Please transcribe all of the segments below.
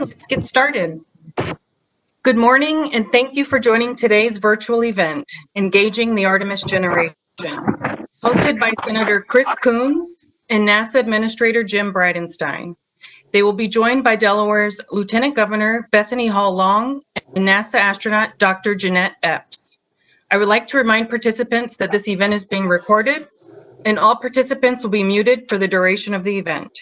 let's get started. Good morning, and thank you for joining today's virtual event, Engaging the Artemis Generation, hosted by Senator Chris Coons and NASA Administrator Jim Bridenstine. They will be joined by Delaware's Lieutenant Governor Bethany Hall-Long and NASA astronaut Dr. Jeanette Epps. I would like to remind participants that this event is being recorded, and all participants will be muted for the duration of the event.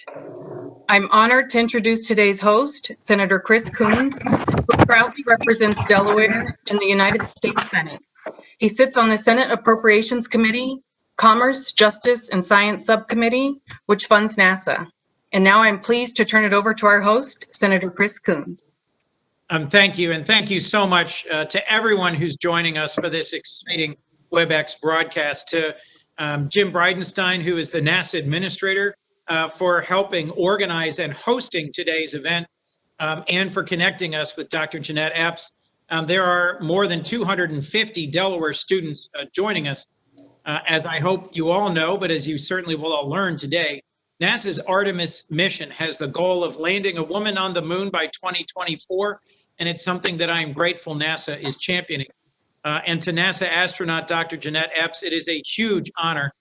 I'm honored to introduce today's host, Senator Chris Coons, who proudly represents Delaware in the United States Senate. He sits on the Senate Appropriations Committee, Commerce, Justice, and Science Subcommittee, which funds NASA. And now I'm pleased to turn it over to our host, Senator Chris Coons. Thank you, and thank you so much to everyone who's joining us for this exciting WebEx broadcast. To Jim Bridenstine, who is the NASA Administrator, for helping organize and hosting today's event, and for connecting us with Dr. Jeanette Epps. There are more than 250 Delaware students joining us. As I hope you all know, but as you certainly will all learn today, NASA's Artemis mission has the goal of landing a woman on the moon by 2024, and it's something that I'm grateful NASA is championing. And to NASA astronaut Dr. Jeanette Epps, it is a huge honor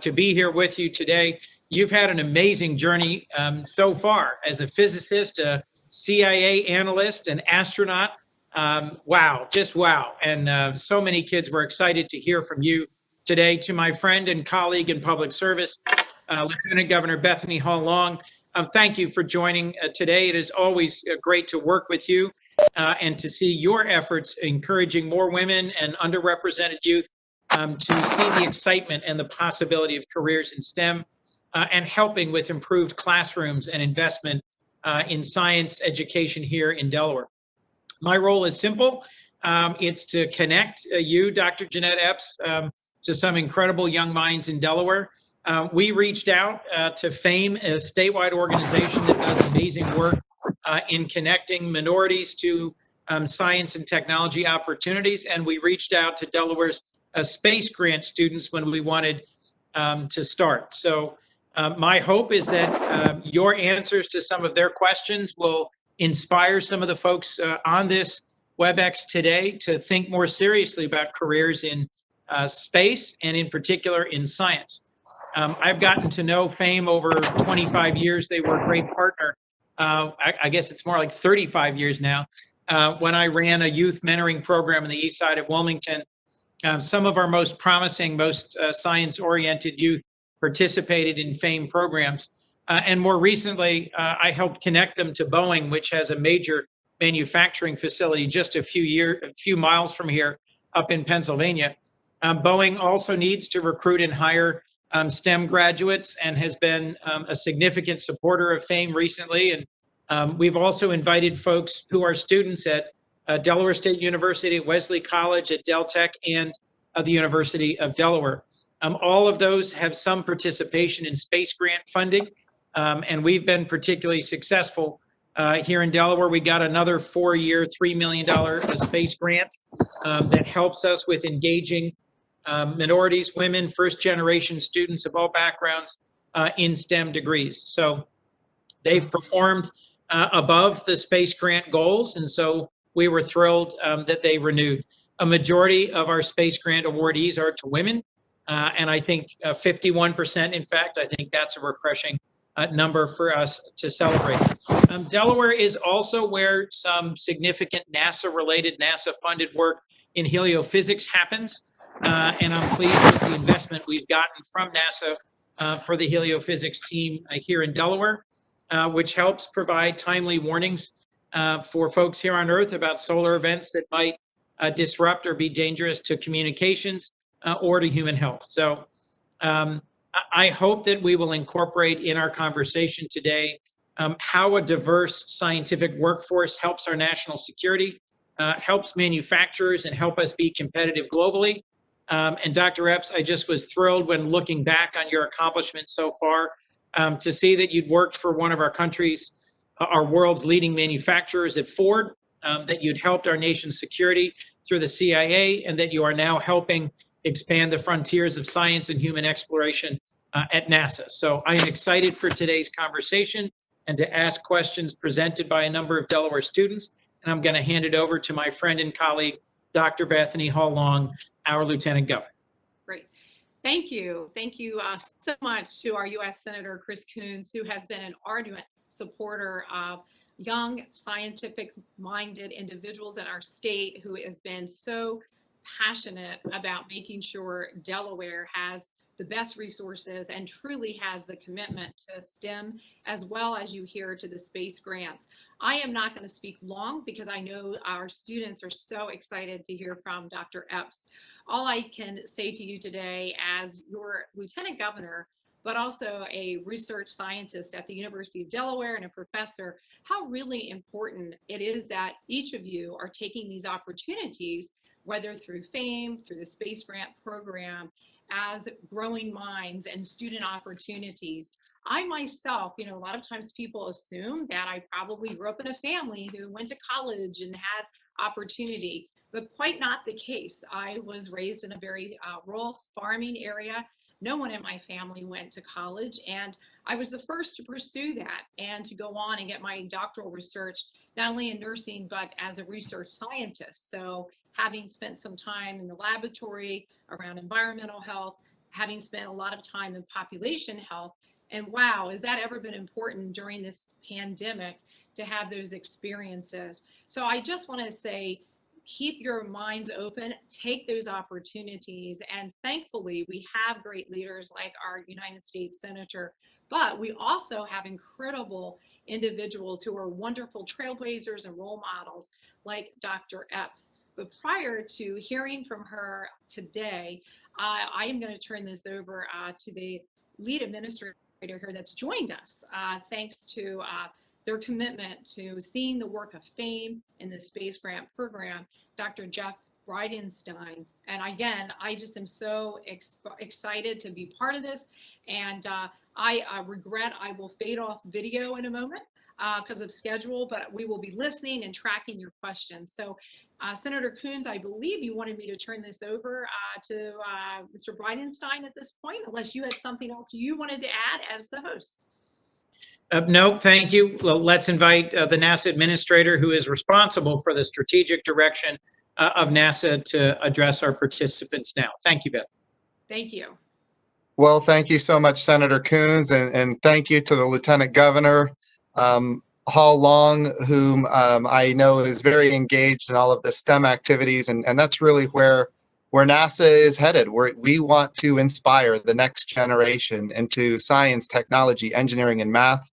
to be here with you today. You've had an amazing journey so far as a physicist, a CIA analyst, an astronaut. Wow, just wow. And so many kids were excited to hear from you today. To my friend and colleague in public service, Lieutenant Governor Bethany Hall-Long, thank you for joining today. It is always great to work with you and to see your efforts encouraging more women and underrepresented youth to see the excitement and the possibility of careers in STEM. And helping with improved classrooms and investment in science education here in Delaware. My role is simple. It's to connect you, Dr. Jeanette Epps, to some incredible young minds in Delaware. We reached out to FAME, a statewide organization that does amazing work in connecting minorities to science and technology opportunities. And we reached out to Delaware's space grant students when we wanted to start. So my hope is that your answers to some of their questions will inspire some of the folks on this WebEx today to think more seriously about careers in space and in particular in science. I've gotten to know FAME over 25 years. They were a great partner. I guess it's more like 35 years now. When I ran a youth mentoring program on the east side of Wilmington, some of our most promising, most science-oriented youth participated in FAME programs. And more recently, I helped connect them to Boeing, which has a major manufacturing facility just a few miles from here up in Pennsylvania. Boeing also needs to recruit and hire STEM graduates and has been a significant supporter of FAME recently. And we've also invited folks who are students at Delaware State University, at Wesley College, at Del Tech, and the University of Delaware. All of those have some participation in space grant funding, and we've been particularly successful here in Delaware. We got another 4-year, $3 million space grant that helps us with engaging minorities, women, first-generation students of all backgrounds in STEM degrees. So they've performed above the space grant goals, and so we were thrilled that they renewed. A majority of our space grant awardees are to women. And I think 51%, in fact, I think that's a refreshing number for us to celebrate. Delaware is also where some significant NASA-related, NASA-funded work in heliophysics happens. And I'm pleased with the investment we've gotten from NASA for the heliophysics team here in Delaware, which helps provide timely warnings for folks here on Earth about solar events that might disrupt or be dangerous to communications or to human health. So I hope that we will incorporate in our conversation today how a diverse scientific workforce helps our national security, helps manufacturers, and help us be competitive globally. And Dr. Epps, I just was thrilled when looking back on your accomplishments so far to see that you'd worked for one of our country's, our world's leading manufacturers at Ford, that you'd helped our nation's security through the CIA, and that you are now helping expand the frontiers of science and human exploration at NASA. So I am excited for today's conversation. and to ask questions presented by a number of Delaware students. And I'm going to hand it over to my friend and colleague, Dr. Bethany Hall-Long, our Lieutenant Governor. Great. Thank you. Thank you so much to our U.S. Senator Chris Coons, who has been an ardent supporter of young, scientific-minded individuals in our state, who has been so passionate about making sure Delaware has the best resources and truly has the commitment to STEM, as well as you hear to the space grants. I am not going to speak long because I know our students are so excited to hear from Dr. Epps. All I can say to you today as your Lieutenant Governor, but also a research scientist at the University of Delaware and a professor, how really important it is that each of you are taking these opportunities, whether through FAME, through the Space Grant Program, as growing minds and student opportunities. I myself, a lot of times people assume that I probably grew up in a family who went to college and had opportunity, but quite not the case. I was raised in a very rural farming area. No one in my family went to college, and I was the first to pursue that and to go on and get my doctoral research, not only in nursing, but as a research scientist. So having spent some time in the laboratory around environmental health, having spent a lot of time in population health, and wow, has that ever been important during this pandemic to have those experiences? So I just want to say, keep your minds open, take those opportunities, and thankfully we have great leaders like our United States Senator, but we also have incredible individuals who are wonderful trailblazers and role models like Dr. Epps. But prior to hearing from her today, I am going to turn this over to the lead administrator here that's joined us, thanks to their commitment to seeing the work of FAME in the Space Grant Program, Dr. Jeff Bridenstine. And again, I just am so excited to be part of this. And I regret I will fade off video in a moment because of schedule, but we will be listening and tracking your questions. So Senator Coons, I believe you wanted me to turn this over to Mr. Bridenstine at this point, unless you had something else you wanted to add as the host. No, thank you. Well, let's invite the NASA Administrator, who is responsible for the strategic direction of NASA, to address our participants now. Thank you, Beth. Thank you. Well, thank you so much, Senator Coons, and thank you to the Lieutenant Governor, Hall-Long, whom I know is very engaged in all of the STEM activities, and that's really where NASA is headed. We want to inspire the next generation into science, technology, engineering, and math.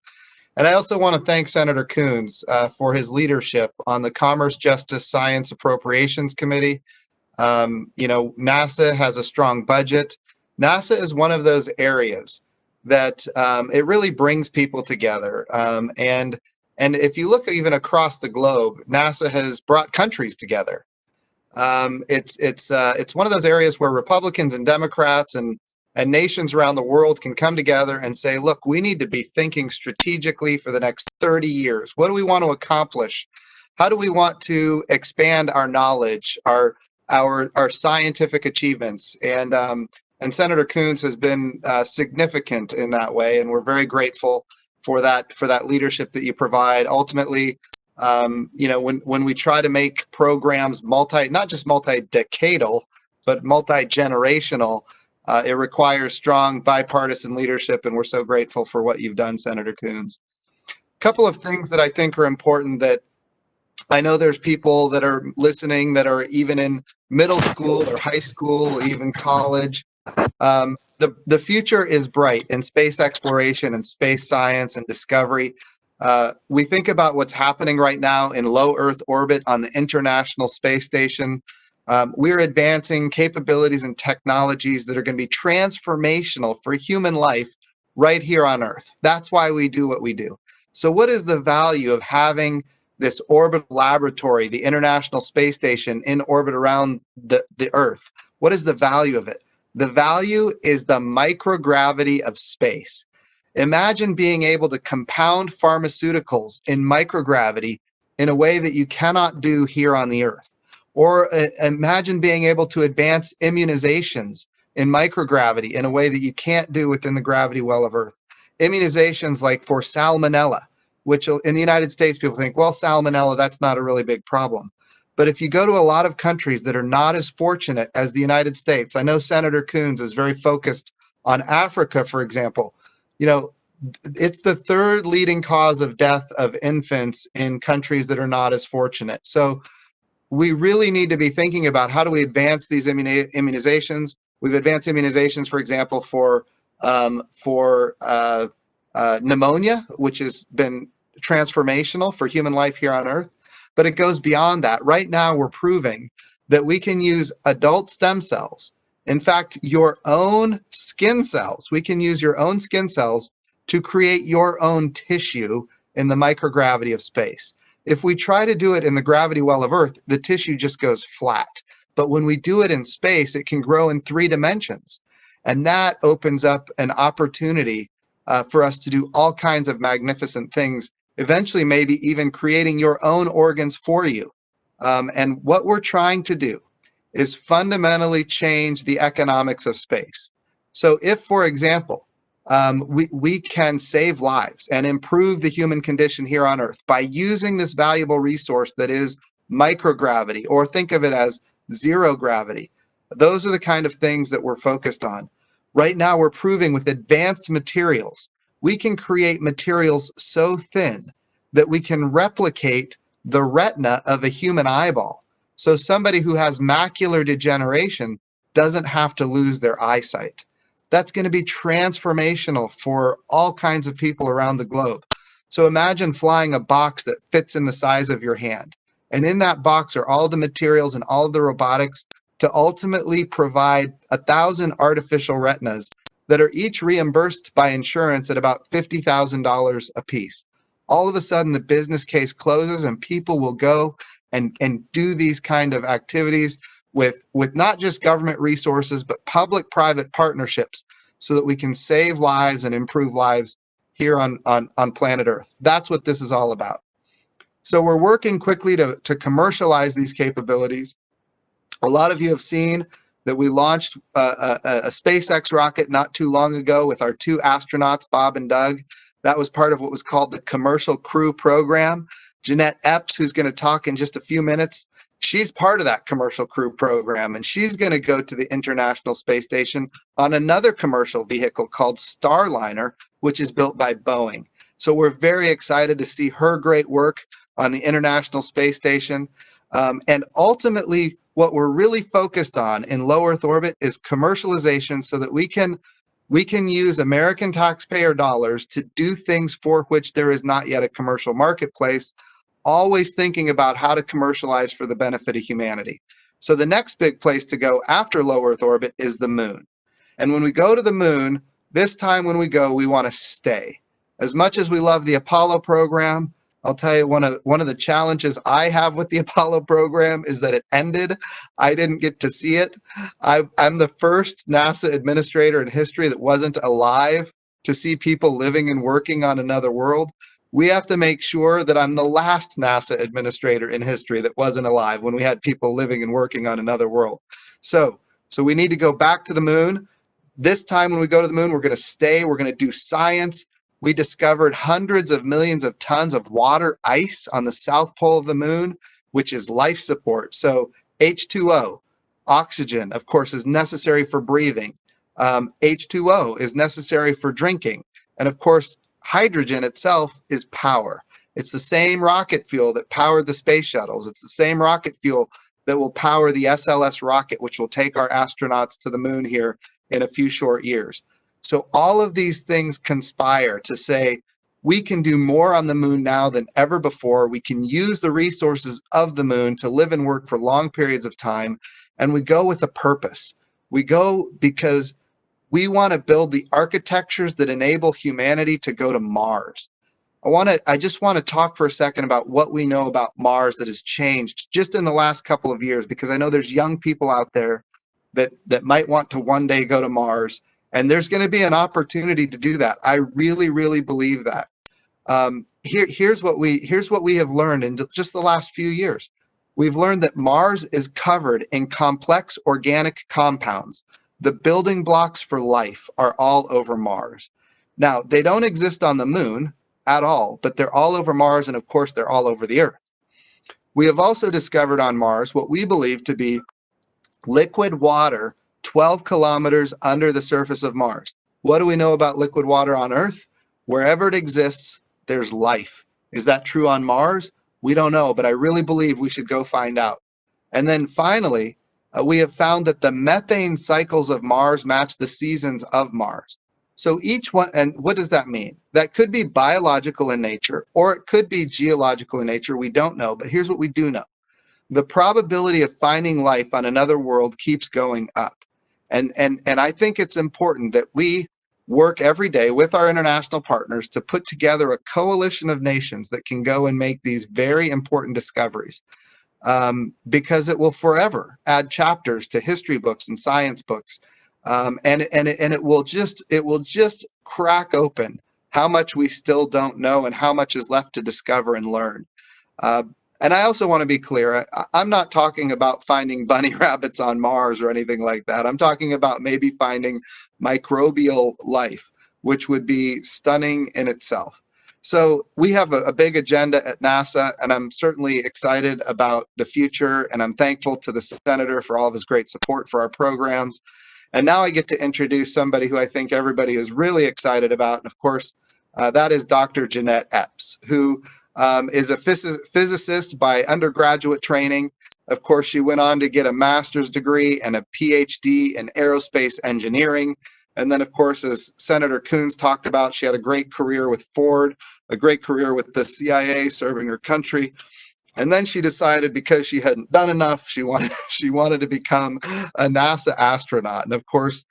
And I also want to thank Senator Coons for his leadership on the Commerce, Justice, Science Appropriations Committee. NASA has a strong budget. NASA is one of those areas that it really brings people together. And if you look even across the globe, NASA has brought countries together. It's one of those areas where Republicans and Democrats and nations around the world can come together and say, look, we need to be thinking strategically for the next 30 years. What do we want to accomplish? How do we want to expand our knowledge, our scientific achievements? And Senator Coons has been significant in that way, and we're very grateful for that leadership that you provide. Ultimately, when we try to make programs not just multi-decadal, but multi-generational, it requires strong bipartisan leadership, and we're so grateful for what you've done, Senator Coons. A couple of things that I think are important that I know there's people that are listening that are even in middle school or high school or even college. The future is bright in space exploration and space science and discovery. We think about what's happening right now in low Earth orbit on the International Space Station. We're advancing capabilities and technologies that are going to be transformational for human life right here on Earth. That's why we do what we do. So what is the value of having this orbital laboratory, the International Space Station, in orbit around the Earth? What is the value of it? The value is the microgravity of space. Imagine being able to compound pharmaceuticals in microgravity in a way that you cannot do here on the Earth. Or imagine being able to advance immunizations in microgravity in a way that you can't do within the gravity well of Earth. Immunizations like for salmonella, which in the United States, people think, well, salmonella, that's not a really big problem. But if you go to a lot of countries that are not as fortunate as the United States, I know Senator Coons is very focused on Africa, for example. You know, it's the third leading cause of death of infants in countries that are not as fortunate. So we really need to be thinking about how do we advance these immunizations. We've advanced immunizations, for example, for pneumonia, which has been transformational for human life here on Earth. But it goes beyond that. Right now, we're proving that we can use adult stem cells. In fact, your own skin cells. We can use your own skin cells to create your own tissue in the microgravity of space. If we try to do it in the gravity well of Earth, the tissue just goes flat. But when we do it in space, it can grow in 3 dimensions. And that opens up an opportunity for us to do all kinds of magnificent things, eventually maybe even creating your own organs for you. And what we're trying to do is fundamentally change the economics of space. So if, for example, we can save lives and improve the human condition here on Earth by using this valuable resource that is microgravity, or think of it as zero gravity. Those are the kind of things that we're focused on. Right now, we're proving with advanced materials, we can create materials so thin that we can replicate the retina of a human eyeball. So somebody who has macular degeneration doesn't have to lose their eyesight. That's going to be transformational for all kinds of people around the globe. So imagine flying a box that fits in the size of your hand. And in that box are all the materials and all of the robotics to ultimately provide 1,000 artificial retinas that are each reimbursed by insurance at about $50,000 a piece. All of a sudden, the business case closes and people will go and do these kind of activities with not just government resources, but public-private partnerships so that we can save lives and improve lives here on planet Earth. That's what this is all about. So we're working quickly to commercialize these capabilities. A lot of you have seen that we launched a SpaceX rocket not too long ago with our 2 astronauts, Bob and Doug. That was part of what was called the Commercial Crew Program. Jeanette Epps, who's going to talk in just a few minutes, she's part of that Commercial Crew Program, and she's going to go to the International Space Station on another commercial vehicle called Starliner, which is built by Boeing. So we're very excited to see her great work on the International Space Station. And ultimately, what we're really focused on in low Earth orbit is commercialization so that we can use American taxpayer dollars to do things for which there is not yet a commercial marketplace, always thinking about how to commercialize for the benefit of humanity. So the next big place to go after low Earth orbit is the moon. And when we go to the moon, this time when we go, we want to stay. As much as we love the Apollo program, I'll tell you one of the challenges I have with the Apollo program is that it ended. I didn't get to see it. I'm the first NASA administrator in history that wasn't alive to see people living and working on another world. We have to make sure that I'm the last NASA administrator in history that wasn't alive when we had people living and working on another world. So we need to go back to the moon. This time when we go to the moon, we're going to stay. We're going to do science. We discovered hundreds of millions of tons of water ice on the south pole of the moon, which is life support. So H2O, oxygen, of course, is necessary for breathing. H2O is necessary for drinking. And of course, hydrogen itself is power. It's the same rocket fuel that powered the space shuttles. It's the same rocket fuel that will power the SLS rocket, which will take our astronauts to the moon here in a few short years. So all of these things conspire to say we can do more on the moon now than ever before. We can use the resources of the moon to live and work for long periods of time. And we go with a purpose. We go because we want to build the architectures that enable humanity to go to Mars. I just want to talk for a second about what we know about Mars that has changed just in the last couple of years, because I know there's young people out there that might want to one day go to Mars. And there's going to be an opportunity to do that. I really, really believe that. Here's what we have learned in just the last few years. We've learned that Mars is covered in complex organic compounds. The building blocks for life are all over Mars. Now, they don't exist on the moon. at all, but they're all over Mars, and of course, they're all over the Earth. We have also discovered on Mars what we believe to be liquid water 12 kilometers under the surface of Mars. What do we know about liquid water on Earth? Wherever it exists, there's life. Is that true on Mars? We don't know, but I really believe we should go find out. And then finally, we have found that the methane cycles of Mars match the seasons of Mars. So each one, and what does that mean? That could be biological in nature, or it could be geological in nature. We don't know, but here's what we do know. The probability of finding life on another world keeps going up. And I think it's important that we work every day with our international partners to put together a coalition of nations that can go and make these very important discoveries. Because it will forever add chapters to history books and science books, and it will just crack open how much we still don't know and how much is left to discover and learn. And I also want to be clear, I'm not talking about finding bunny rabbits on Mars or anything like that. I'm talking about maybe finding microbial life, which would be stunning in itself. So we have a big agenda at NASA, and I'm certainly excited about the future, and I'm thankful to the Senator for all of his great support for our programs. And now I get to introduce somebody who I think everybody is really excited about, and of course, that is Dr. Jeanette Epps, who is a physicist by undergraduate training. Of course, she went on to get a master's degree and a PhD in aerospace engineering. And then, of course, as Senator Coons talked about, she had a great career with Ford, a great career with the CIA, serving her country. And then she decided, because she hadn't done enough, she wanted to become a NASA astronaut. And of course,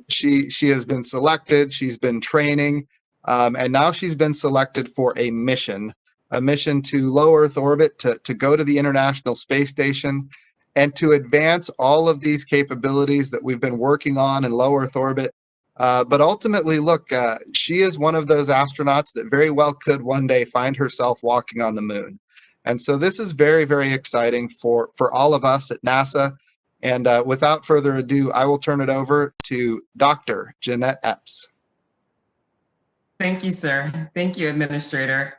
she has been selected. She's been training, and now she's been selected for a mission to low Earth orbit, to go to the International Space Station, and to advance all of these capabilities that we've been working on in low Earth orbit. But ultimately, look, she is one of those astronauts that very well could one day find herself walking on the moon. And so this is very, very exciting for all of us at NASA. And without further ado, I will turn it over to Dr. Jeanette Epps. Thank you, sir. Thank you, Administrator.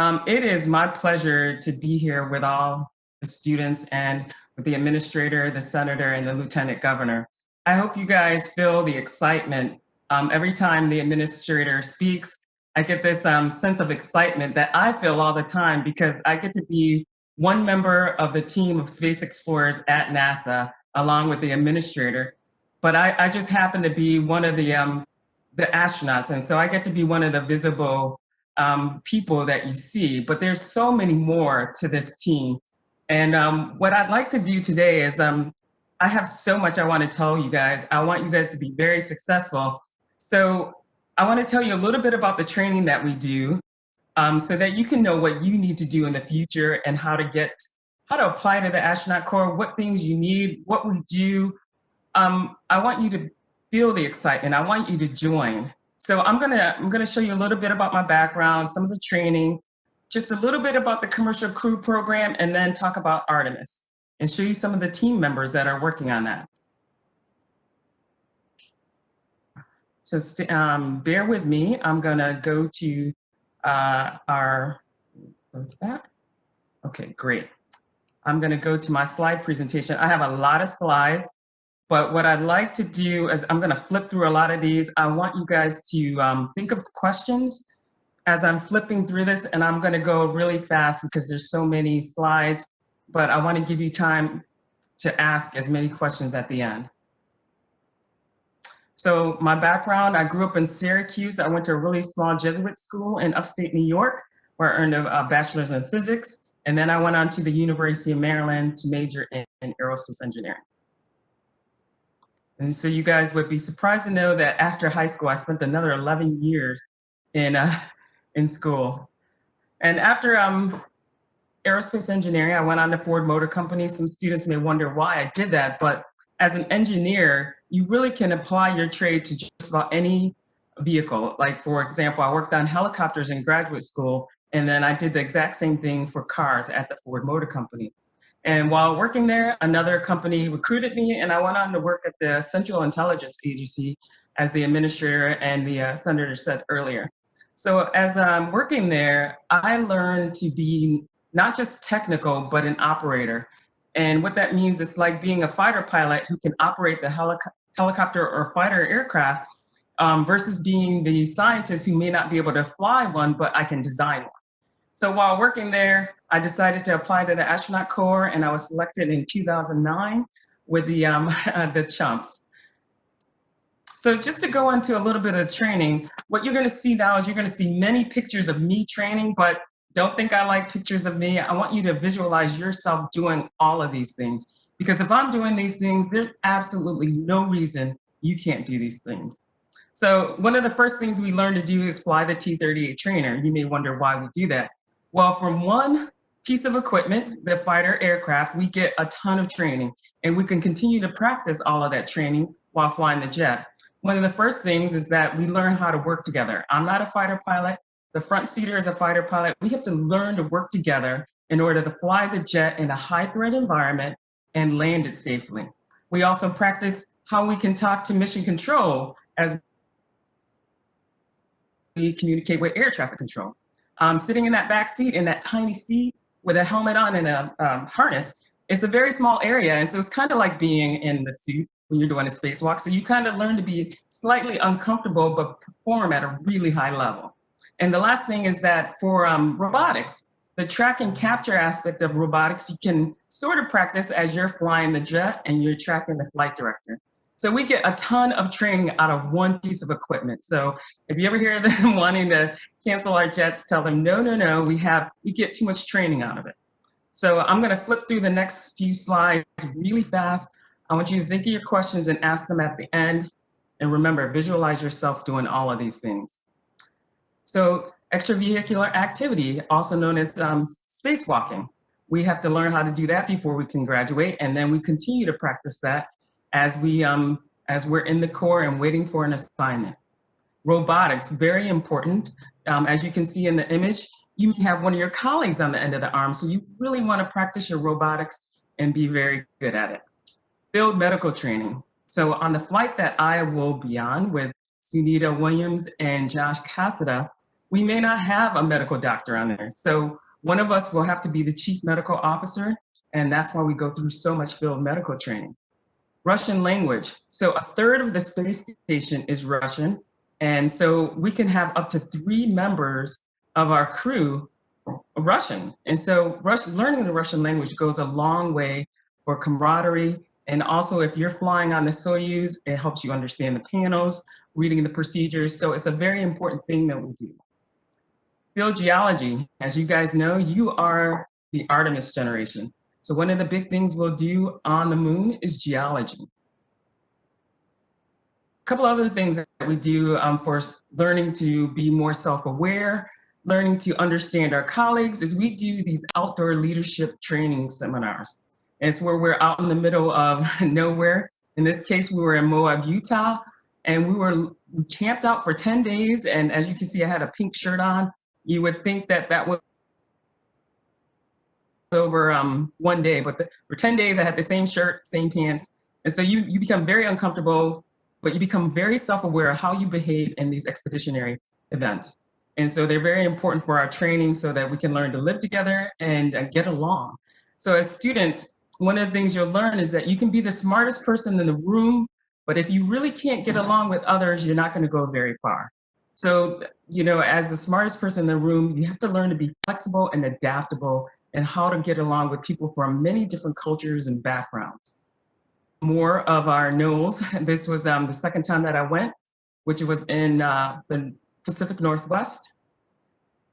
It is my pleasure to be here with all the students and with the Administrator, the Senator, and the Lieutenant Governor. I hope you guys feel the excitement. Every time the Administrator speaks, I get this sense of excitement that I feel all the time, because I get to be one member of the team of space explorers at NASA, along with the Administrator. But I just happen to be one of the astronauts, and so I get to be one of the visible people that you see. But there's so many more to this team. And what I'd like to do today is, I have so much I want to tell you guys. I want you guys to be very successful. So I want to tell you a little bit about the training that we do, so that you can know what you need to do in the future and how to apply to the Astronaut Corps, what things you need, what we do. I want you to feel the excitement. I want you to join. So I'm gonna show you a little bit about my background, some of the training, just a little bit about the Commercial Crew Program, and then talk about Artemis and show you some of the team members that are working on that. So bear with me. I'm gonna go to what's that? Okay, great. I'm gonna go to my slide presentation. I have a lot of slides, but what I'd like to do is I'm gonna flip through a lot of these. I want you guys to think of questions as I'm flipping through this, and I'm gonna go really fast because there's so many slides, but I wanna give you time to ask as many questions at the end. So my background, I grew up in Syracuse. I went to a really small Jesuit school in upstate New York, where I earned a bachelor's in physics. And then I went on to the University of Maryland to major in aerospace engineering. And so you guys would be surprised to know that after high school, I spent another 11 years in school. And after aerospace engineering, I went on to Ford Motor Company. Some students may wonder why I did that, but as an engineer, you really can apply your trade to just about any vehicle. Like, for example, I worked on helicopters in graduate school, and then I did the exact same thing for cars at the Ford Motor Company. And while working there, another company recruited me, and I went on to work at the Central Intelligence Agency as the administrator and the senator said earlier. So as I'm working there, I learned to be not just technical, but an operator. And what that means is like being a fighter pilot who can operate the helicopter or fighter aircraft versus being the scientist who may not be able to fly one, but I can design one. So while working there, I decided to apply to the Astronaut Corps, and I was selected in 2009 with the chumps. So just to go into a little bit of training, what you're going to see now is you're going to see many pictures of me training, but don't think I like pictures of me. I want you to visualize yourself doing all of these things, because if I'm doing these things, there's absolutely no reason you can't do these things. So one of the first things we learn to do is fly the T-38 trainer. You may wonder why we do that. Well, from one piece of equipment, the fighter aircraft, we get a ton of training, and we can continue to practice all of that training while flying the jet. One of the first things is that we learn how to work together. I'm not a fighter pilot. The front seater is a fighter pilot. We have to learn to work together in order to fly the jet in a high threat environment and land it safely. We also practice how we can talk to mission control as we communicate with air traffic control. Sitting in that back seat, in that tiny seat with a helmet on and a harness, it's a very small area. And so it's kind of like being in the suit when you're doing a spacewalk. So you kind of learn to be slightly uncomfortable, but perform at a really high level. And the last thing is that for robotics, the track and capture aspect of robotics, you can sort of practice as you're flying the jet and you're tracking the flight director. So we get a ton of training out of one piece of equipment. So if you ever hear them wanting to cancel our jets, tell them, no, no, no, we get too much training out of it. So I'm gonna flip through the next few slides really fast. I want you to think of your questions and ask them at the end. And remember, visualize yourself doing all of these things. So extravehicular activity, also known as spacewalking. We have to learn how to do that before we can graduate. And then we continue to practice that as we're in the Corps and waiting for an assignment. Robotics, very important. As you can see in the image, you have one of your colleagues on the end of the arm, so you really want to practice your robotics and be very good at it. Field medical training. So on the flight that I will be on with Sunita Williams and Josh Cassada, we may not have a medical doctor on there. So one of us will have to be the chief medical officer, and that's why we go through so much field medical training. Russian language. So a third of the space station is Russian. And so we can have up to 3 members of our crew Russian. And so learning the Russian language goes a long way for camaraderie. And also if you're flying on the Soyuz, it helps you understand the panels, reading the procedures. So it's a very important thing that we do. Field geology. As you guys know, you are the Artemis generation. So one of the big things we'll do on the moon is geology. A couple other things that we do for learning to be more self-aware, learning to understand our colleagues, is we do these outdoor leadership training seminars. And it's where we're out in the middle of nowhere. In this case, we were in Moab, Utah, and we camped out for 10 days. And as you can see, I had a pink shirt on. You would think that that was over one day, but for 10 days I had the same shirt, same pants. And so you become very uncomfortable, but you become very self-aware of how you behave in these expeditionary events. And so they're very important for our training so that we can learn to live together and get along. So as students, one of the things you'll learn is that you can be the smartest person in the room, but if you really can't get along with others, you're not going to go very far. So, you know, as the smartest person in the room, you have to learn to be flexible and adaptable and how to get along with people from many different cultures and backgrounds. More of our NOLS. This was the second time that I went, which was in the Pacific Northwest.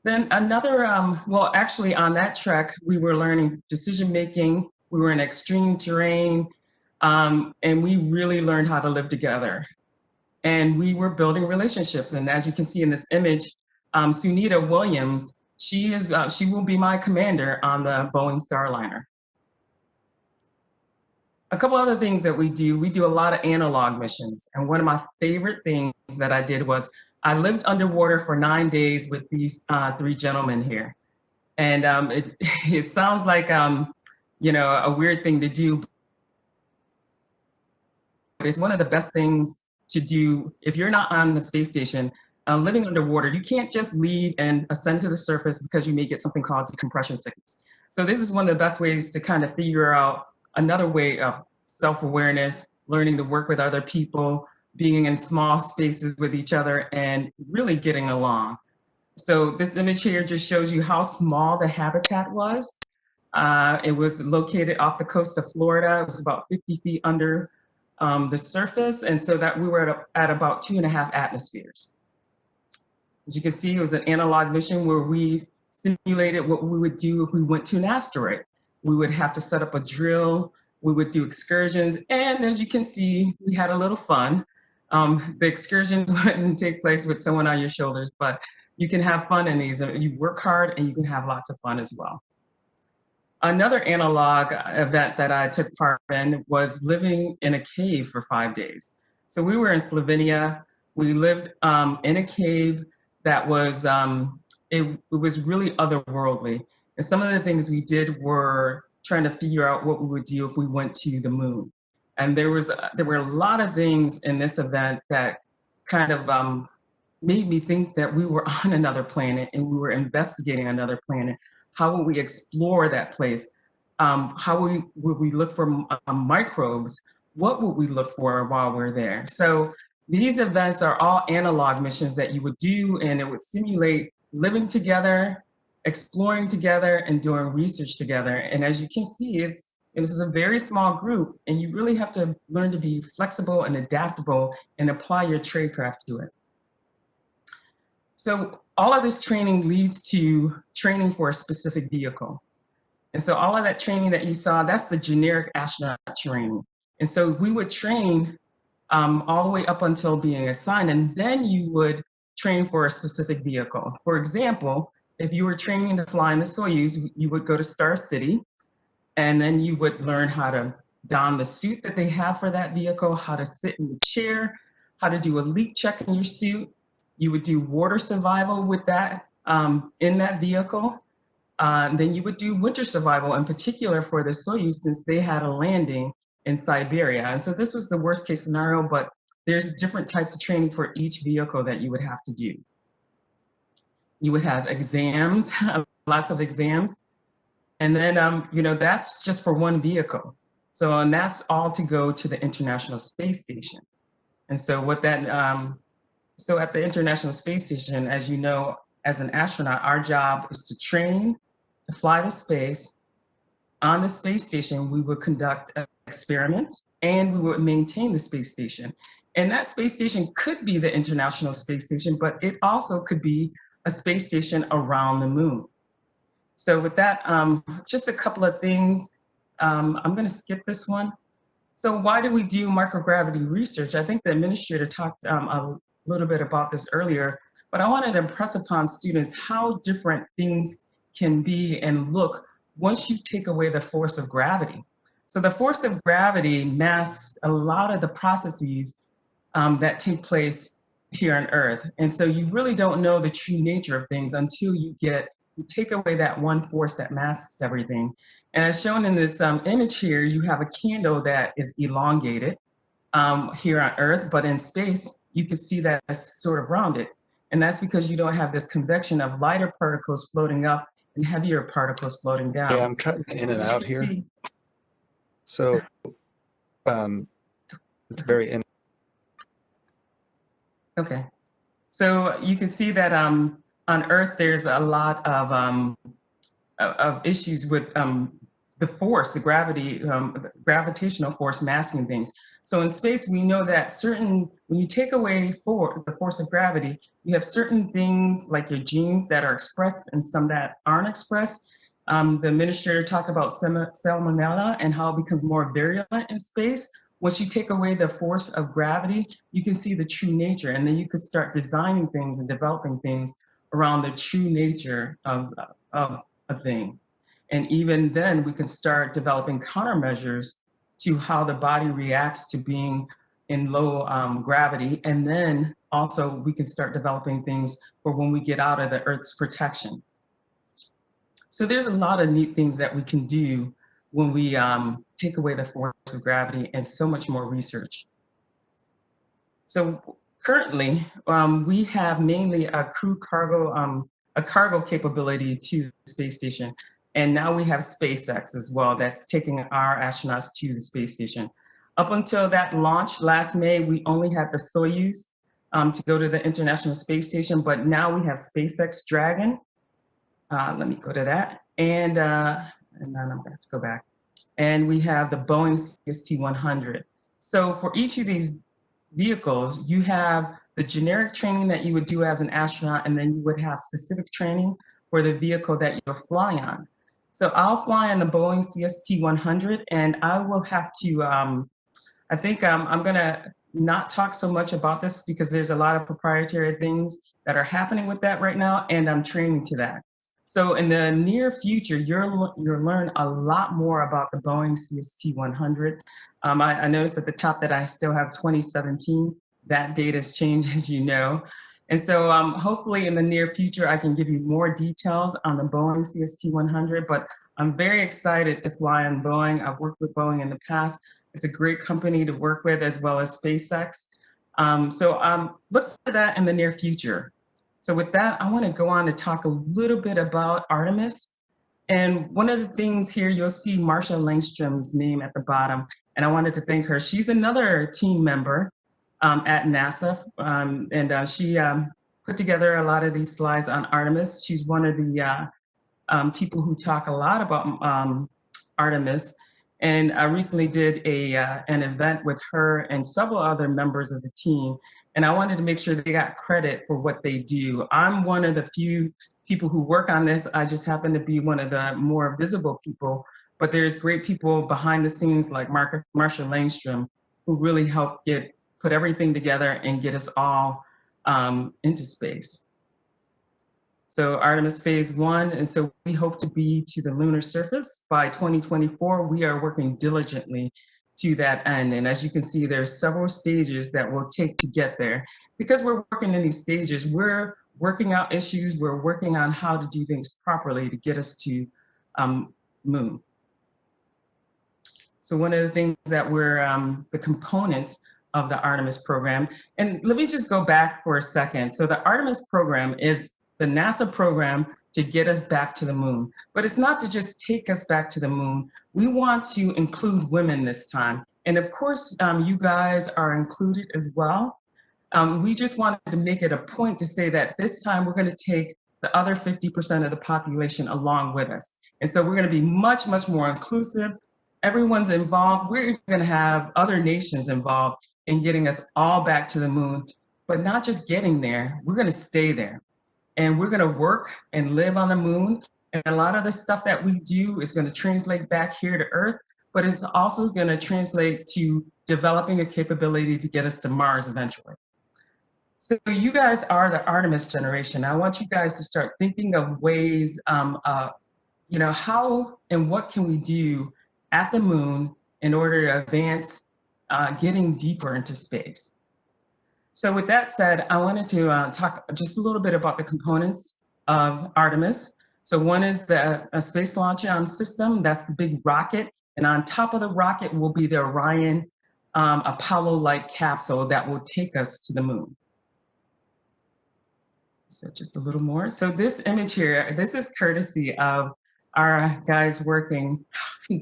Then another, well, actually on that trek, we were learning decision-making. We were in extreme terrain, and we really learned how to live together. And we were building relationships. And as you can see in this image, Sunita Williams, she will be my commander on the Boeing Starliner. A couple other things that we do a lot of analog missions. And one of my favorite things that I did was I lived underwater for 9 days with these 3 gentlemen here. And it sounds like, you know, a weird thing to do. But it's one of the best things to do if you're not on the space station. living underwater, you can't just leave and ascend to the surface because you may get something called decompression sickness. So this is one of the best ways to kind of figure out another way of self-awareness, learning to work with other people, being in small spaces with each other, and really getting along. So this image here just shows you how small the habitat was. It was located off the coast of Florida. It was about 50 feet under the surface. And so that we were at about 2.5 atmospheres. As you can see, it was an analog mission where we simulated what we would do if we went to an asteroid. We would have to set up a drill. We would do excursions. And as you can see, we had a little fun. The excursions wouldn't take place with someone on your shoulders, but you can have fun in these. You work hard and you can have lots of fun as well. Another analog event that I took part in was living in a cave for 5 days. So we were in Slovenia. We lived in a cave that was, it was really otherworldly. And some of the things we did were trying to figure out what we would do if we went to the moon. And there were a lot of things in this event that kind of made me think that we were on another planet and we were investigating another planet. How would we explore that place? How would we look for microbes? What would we look for while we're there? So these events are all analog missions that you would do, and it would simulate living together, exploring together, and doing research together. And as you can see, this is a very small group, and you really have to learn to be flexible and adaptable and apply your tradecraft to it. So all of this training leads to training for a specific vehicle. And so all of that training that you saw, that's the generic astronaut training. And so we would train all the way up until being assigned, and then you would train for a specific vehicle. For example, if you were training to fly in the Soyuz, you would go to Star City, and then you would learn how to don the suit that they have for that vehicle, how to sit in the chair, how to do a leak check in your suit. You would do water survival with that in that vehicle. Then you would do winter survival, in particular for the Soyuz, since they had a landing in Siberia. And so this was the worst case scenario, but there's different types of training for each vehicle that you would have to do. You would have exams, lots of exams. And then, you know, that's just for one vehicle. So, and that's all to go to the International Space Station. And so what that, so at the International Space Station, as you know, as an astronaut, our job is to train to fly to space. On the space station, we would conduct experiments and we would maintain the space station. And that space station could be the International Space Station, but it also could be a space station around the moon. So with that, just a couple of things. I'm going to skip this one. So why do we do microgravity research? I think the administrator talked a little bit about this earlier, but I wanted to impress upon students how different things can be and look once you take away the force of gravity. So the force of gravity masks a lot of the processes that take place here on Earth. And so you really don't know the true nature of things until you take away that one force that masks everything. And as shown in this image here, you have a candle that is elongated here on Earth, but in space, you can see that it's sort of rounded. And that's because you don't have this convection of lighter particles floating up and heavier particles floating down. Yeah, I'm cutting in and out here. So it's very Okay. So you can see that on Earth, there's a lot of issues with the force, the gravity, gravitational force masking things. So in space, we know that when you take away the force of gravity, you have certain things like your genes that are expressed and some that aren't expressed. The administrator talked about salmonella and how it becomes more virulent in space. Once you take away the force of gravity, you can see the true nature, and then you can start designing things and developing things around the true nature of a thing. And even then, we can start developing countermeasures to how the body reacts to being in low gravity. And then also we can start developing things for when we get out of the Earth's protection. So there's a lot of neat things that we can do when we take away the force of gravity, and so much more research. So currently, we have mainly a cargo capability to the space station. And now we have SpaceX as well that's taking our astronauts to the space station. Up until that launch last May, we only had the Soyuz to go to the International Space Station, but now we have SpaceX Dragon. Let me go to that. And then I'm gonna have to go back. And we have the Boeing CST-100. So for each of these vehicles, you have the generic training that you would do as an astronaut, and then you would have specific training for the vehicle that you're flying on. So I'll fly on the Boeing CST-100, and I will have to, I think I'm gonna not talk so much about this because there's a lot of proprietary things that are happening with that right now, and I'm training to that. So in the near future, you'll learn a lot more about the Boeing CST-100. I noticed at the top that I still have 2017. That date has changed, as you know. And so hopefully in the near future, I can give you more details on the Boeing CST-100, but I'm very excited to fly on Boeing. I've worked with Boeing in the past. It's a great company to work with, as well as SpaceX. So look for that in the near future. So with that, I want to go on to talk a little bit about Artemis. And one of the things here, you'll see Marsha Langstrom's name at the bottom, and I wanted to thank her. She's another team member at NASA, and she put together a lot of these slides on Artemis. She's one of the people who talk a lot about Artemis. And I recently did an event with her and several other members of the team. And I wanted to make sure they got credit for what they do. I'm one of the few people who work on this. I just happen to be one of the more visible people, but there's great people behind the scenes like Marsha Langstrom, who really help put everything together and get us all into space. So Artemis phase 1, and so we hope to be to the lunar surface by 2024. We are working diligently to that end. And as you can see, there's several stages that we'll take to get there. Because we're working in these stages, we're working out issues, we're working on how to do things properly to get us to moon. So one of the things that we're, the components of the Artemis program, and let me just go back for a second. So the Artemis program is the NASA program to get us back to the moon. But it's not to just take us back to the moon. We want to include women this time. And of course, you guys are included as well. We just wanted to make it a point to say that this time we're going to take the other 50% of the population along with us. And so we're going to be much, much more inclusive. Everyone's involved. We're going to have other nations involved in getting us all back to the moon, but not just getting there, we're going to stay there. And we're going to work and live on the moon. And a lot of the stuff that we do is going to translate back here to Earth, but it's also going to translate to developing a capability to get us to Mars eventually. So you guys are the Artemis generation. I want you guys to start thinking of ways, you know, how and what can we do at the moon in order to advance getting deeper into space. So with that said, I wanted to talk just a little bit about the components of Artemis. So one is the space launch system, that's the big rocket. And on top of the rocket will be the Orion Apollo-like capsule that will take us to the moon. So just a little more. So this image here, this is courtesy of our guys working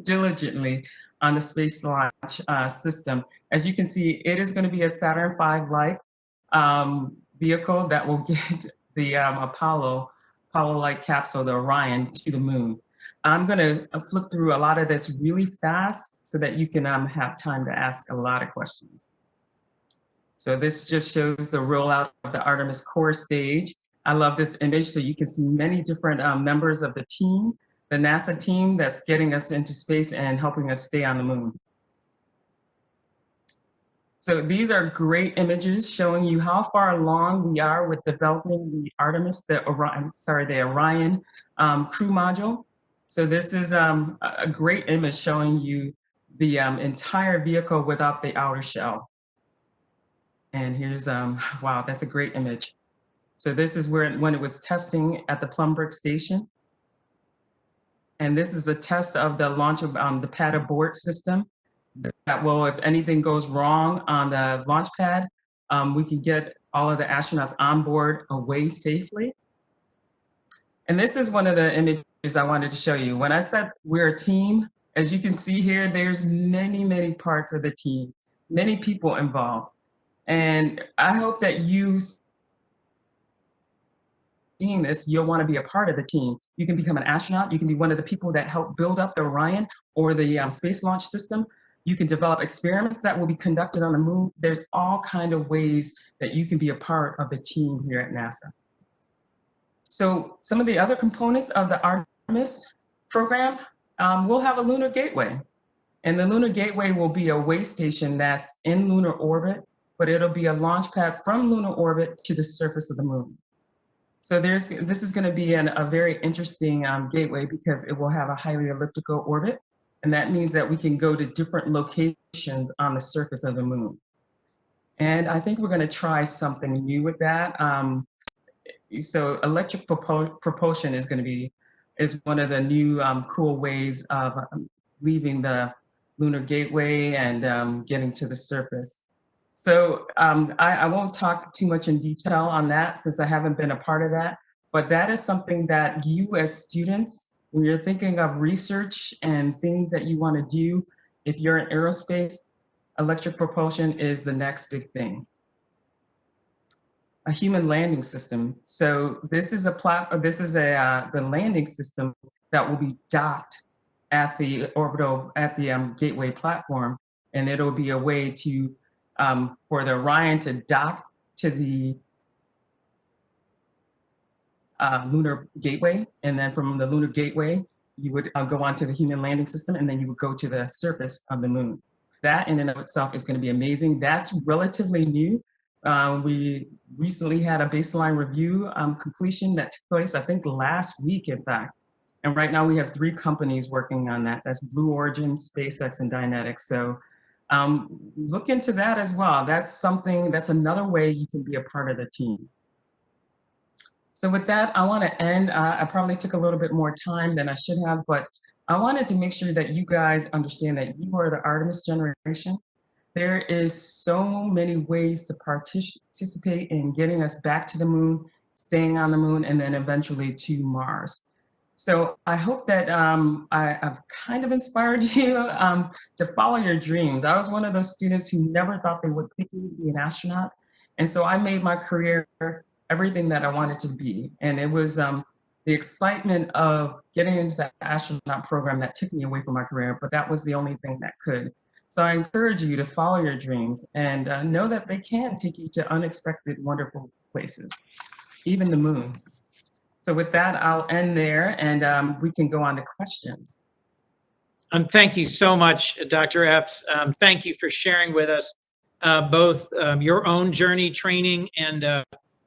diligently on the space launch system. As you can see, it is going to be a Saturn V-like vehicle that will get the Apollo-like capsule, the Orion, to the moon. I'm going to flip through a lot of this really fast so that you can have time to ask a lot of questions. So this just shows the rollout of the Artemis core stage. I love this image. So you can see many different members of the team, the NASA team that's getting us into space and helping us stay on the moon. So these are great images showing you how far along we are with developing the Artemis, the Orion crew module. So this is a great image showing you the entire vehicle without the outer shell. And here's, wow, that's a great image. So this is when it was testing at the Plumbrook station. And this is a test of the launch of the pad abort system that will, if anything goes wrong on the launch pad, we can get all of the astronauts on board away safely. And this is one of the images I wanted to show you. When I said we're a team, as you can see here, there's many, many parts of the team, many people involved. And I hope that you seeing this, you'll want to be a part of the team. You can become an astronaut. You can be one of the people that help build up the Orion or the Space Launch System. You can develop experiments that will be conducted on the moon. There's all kinds of ways that you can be a part of the team here at NASA. So some of the other components of the Artemis program, we'll have a lunar gateway. And the lunar gateway will be a way station that's in lunar orbit, but it'll be a launch pad from lunar orbit to the surface of the moon. So this is going to be a very interesting gateway because it will have a highly elliptical orbit. And that means that we can go to different locations on the surface of the moon. And I think we're going to try something new with that. So electric propulsion is one of the new cool ways of leaving the lunar gateway and getting to the surface. So I won't talk too much in detail on that since I haven't been a part of that, but that is something that you as students, when you're thinking of research and things that you want to do, if you're in aerospace, electric propulsion is the next big thing. A human landing system. So this is the landing system that will be docked at the gateway platform, and it'll be a way to for the Orion to dock to the lunar gateway, and then from the lunar gateway, you would go onto the human landing system, and then you would go to the surface of the moon. That in and of itself is going to be amazing. That's relatively new. We recently had a baseline review completion that took place, I think, last week, in fact. And right now we have 3 companies working on that. That's Blue Origin, SpaceX, and Dynetics. So look into that as well. That's another way you can be a part of the team. So with that, I want to end. I probably took a little bit more time than I should have, but I wanted to make sure that you guys understand that you are the Artemis generation. There is so many ways to participate in getting us back to the moon, staying on the moon, and then eventually to Mars. So I hope that I've kind of inspired you to follow your dreams. I was one of those students who never thought they would pick me to be an astronaut. And so I made my career everything that I wanted to be. And it was the excitement of getting into that astronaut program that took me away from my career, but that was the only thing that could. So I encourage you to follow your dreams and know that they can take you to unexpected, wonderful places, even the moon. So with that, I'll end there and we can go on to questions. Thank you so much, Dr. Epps. Thank you for sharing with us both your own journey, training, and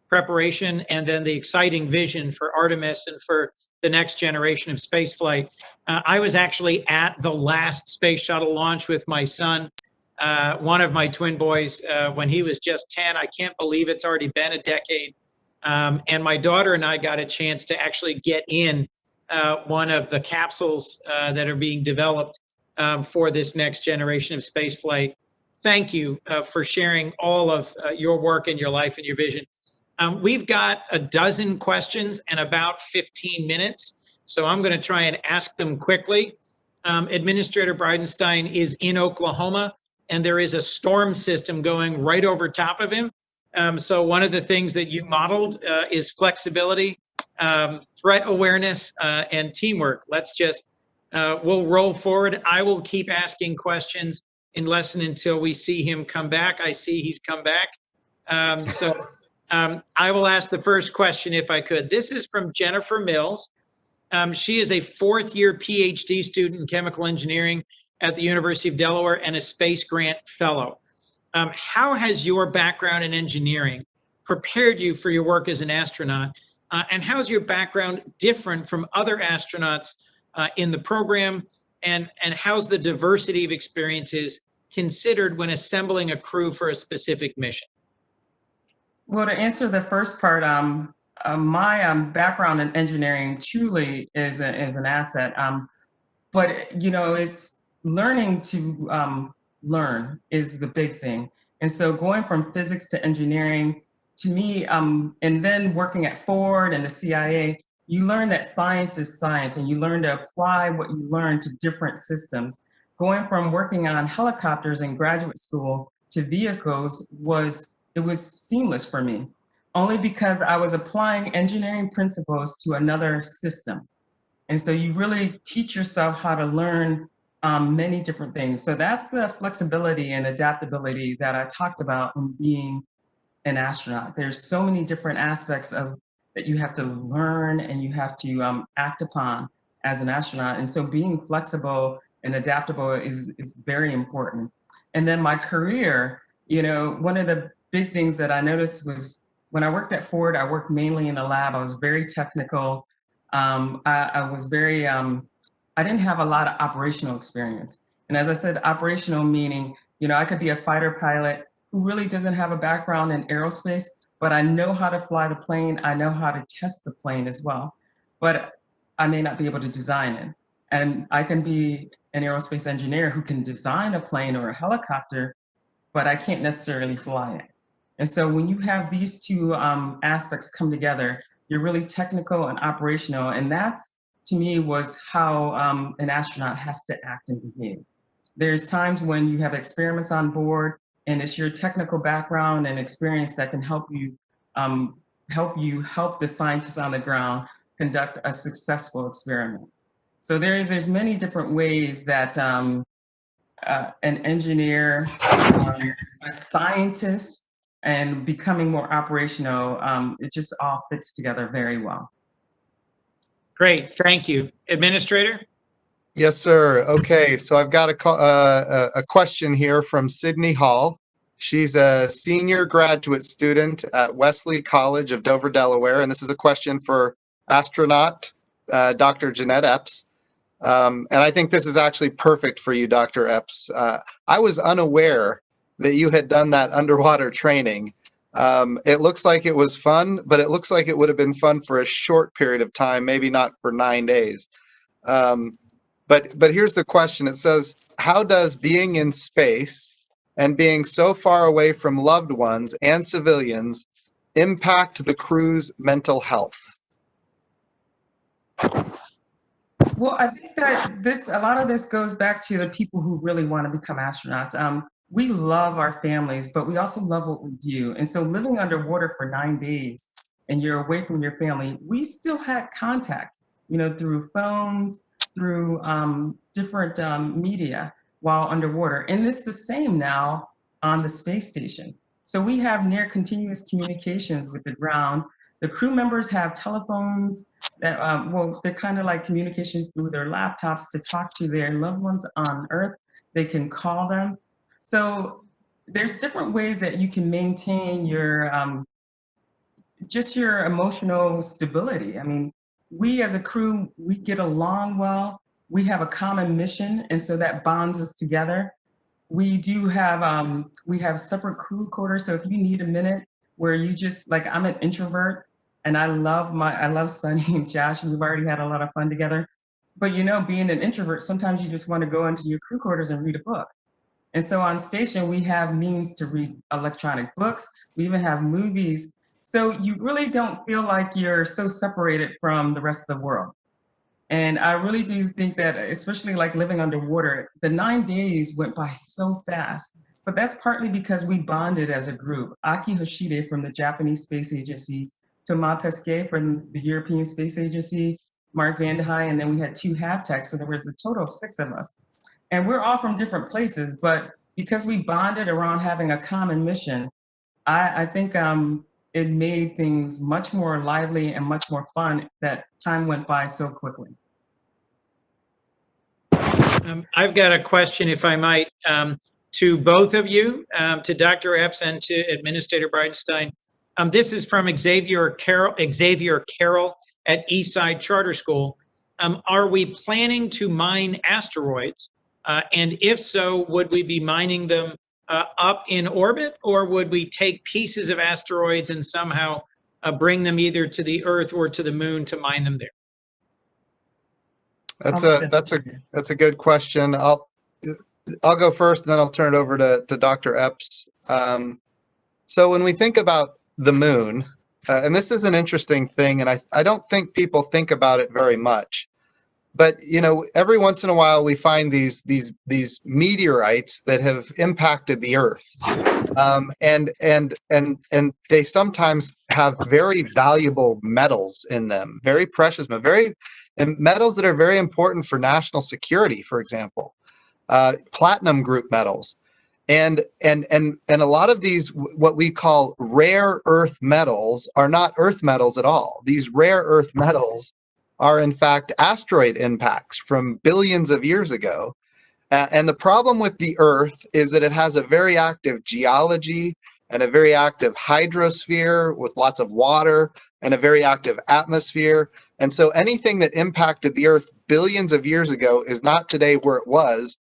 preparation, and then the exciting vision for Artemis and for the next generation of spaceflight. I was actually at the last space shuttle launch with my son, one of my twin boys, when he was just 10. I can't believe it's already been a decade. And my daughter and I got a chance to actually get in one of the capsules that are being developed for this next generation of spaceflight. Thank you for sharing all of your work and your life and your vision. We've got a dozen questions and about 15 minutes, so I'm going to try and ask them quickly. Administrator Bridenstine is in Oklahoma, and there is a storm system going right over top of him. So one of the things that you modeled is flexibility, threat awareness, and teamwork. We'll roll forward. I will keep asking questions unless and until we see him come back. I see he's come back. I will ask the first question if I could. This is from Jennifer Mills. She is a 4th-year PhD student in chemical engineering at the University of Delaware and a space grant fellow. How has your background in engineering prepared you for your work as an astronaut? And how's your background different from other astronauts in the program? And how's the diversity of experiences considered when assembling a crew for a specific mission? Well, to answer the first part, my background in engineering truly is an asset. But, you know, it's learning to learn is the big thing. And so going from physics to engineering, to me, and then working at Ford and the CIA, you learn that science is science, and you learn to apply what you learn to different systems. Going from working on helicopters in graduate school to vehicles was seamless for me, only because I was applying engineering principles to another system. And so you really teach yourself how to learn many different things. So that's the flexibility and adaptability that I talked about in being an astronaut. There's so many different aspects of that you have to learn and you have to act upon as an astronaut. And so being flexible and adaptable is very important. And then my career, you know, one of the big things that I noticed was when I worked at Ford, I worked mainly in the lab. I was very technical. I was very, I didn't have a lot of operational experience. And as I said, operational meaning, you know, I could be a fighter pilot who really doesn't have a background in aerospace, but I know how to fly the plane. I know how to test the plane as well, but I may not be able to design it. And I can be an aerospace engineer who can design a plane or a helicopter, but I can't necessarily fly it. And so when you have these two aspects come together, you're really technical and operational. And that's, to me, was how an astronaut has to act and behave. There's times when you have experiments on board, and it's your technical background and experience that can help the scientists on the ground conduct a successful experiment. So there's many different ways that an engineer, a scientist, and becoming more operational, it just all fits together very well. Great, thank you. Administrator? Yes, sir. Okay, so I've got a question here from Sydney Hall. She's a senior graduate student at Wesley College of Dover, Delaware, and this is a question for astronaut Dr. Jeanette Epps. And I think this is actually perfect for you, Dr. Epps. I was unaware that you had done that underwater training. It looks like it was fun, but it looks like it would have been fun for a short period of time, maybe not for 9 days. But here's the question. It says, how does being in space and being so far away from loved ones and civilians impact the crew's mental health? Well, I think that a lot of this goes back to the people who really want to become astronauts. We love our families, but we also love what we do. And so living underwater for 9 days and you're away from your family, we still had contact, you know, through phones, through different media while underwater. And it's the same now on the space station. So we have near continuous communications with the ground. The crew members have telephones that, well, they're kind of like communications through their laptops to talk to their loved ones on Earth. They can call them. So there's different ways that you can maintain your, just your emotional stability. I mean, we as a crew, we get along well. We have a common mission, and so that bonds us together. We do have, we have separate crew quarters. So if you need a minute where you just, like, I'm an introvert and I love Sunny and Josh, and we've already had a lot of fun together. But you know, being an introvert, sometimes you just want to go into your crew quarters and read a book. And so on station, we have means to read electronic books. We even have movies. So you really don't feel like you're so separated from the rest of the world. And I really do think that, especially like living underwater, the 9 days went by so fast. But that's partly because we bonded as a group. Aki Hoshide from the Japanese Space Agency, Thomas Pesquet from the European Space Agency, Mark Vandehei, and then we had 2 half-techs, so there was a total of 6 of us. And we're all from different places, but because we bonded around having a common mission, I think it made things much more lively and much more fun. That time went by so quickly. I've got a question, if I might, to both of you, to Dr. Epps and to Administrator Bridenstine. This is from Xavier Carroll at Eastside Charter School. Are we planning to mine asteroids? And if so, would we be mining them up in orbit, or would we take pieces of asteroids and somehow bring them either to the Earth or to the Moon to mine them there? That's a good question. I'll go first, and then I'll turn it over to Dr. Epps. So when we think about the moon, and this is an interesting thing, and I don't think people think about it very much. But you know, every once in a while we find these meteorites that have impacted the Earth, and they sometimes have very valuable metals in them, very precious, and metals that are very important for national security, for example, platinum group metals. And a lot of these, what we call rare earth metals, are not earth metals at all. These rare earth metals are in fact asteroid impacts from billions of years ago. And the problem with the Earth is that it has a very active geology and a very active hydrosphere with lots of water and a very active atmosphere. And so anything that impacted the Earth billions of years ago is not today where it was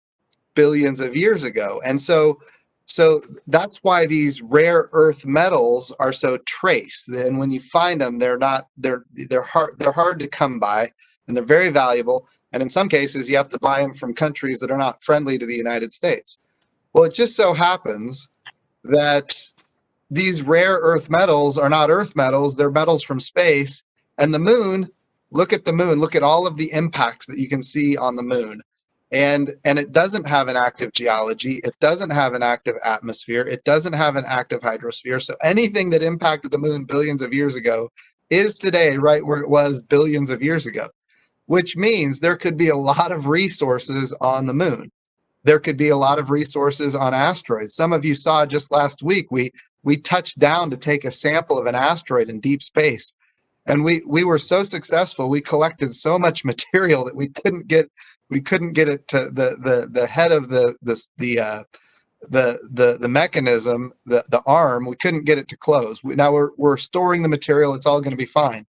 billions of years ago. And so that's why these rare earth metals are so trace. And when you find them, they're hard to come by, and they're very valuable. And in some cases, you have to buy them from countries that are not friendly to the United States. Well, it just so happens that these rare earth metals are not earth metals, they're metals from space. And the moon, look at the moon, look at all of the impacts that you can see on the moon. And it doesn't have an active geology, it doesn't have an active atmosphere, it doesn't have an active hydrosphere. So anything that impacted the moon billions of years ago is today right where it was billions of years ago, which means there could be a lot of resources on the moon. There could be a lot of resources on asteroids. Some of you saw just last week, we touched down to take a sample of an asteroid in deep space. And we were so successful, we collected so much material that we couldn't get it to the head of the mechanism, the arm. We couldn't get it to close. Now we're storing the material. It's all going to be fine.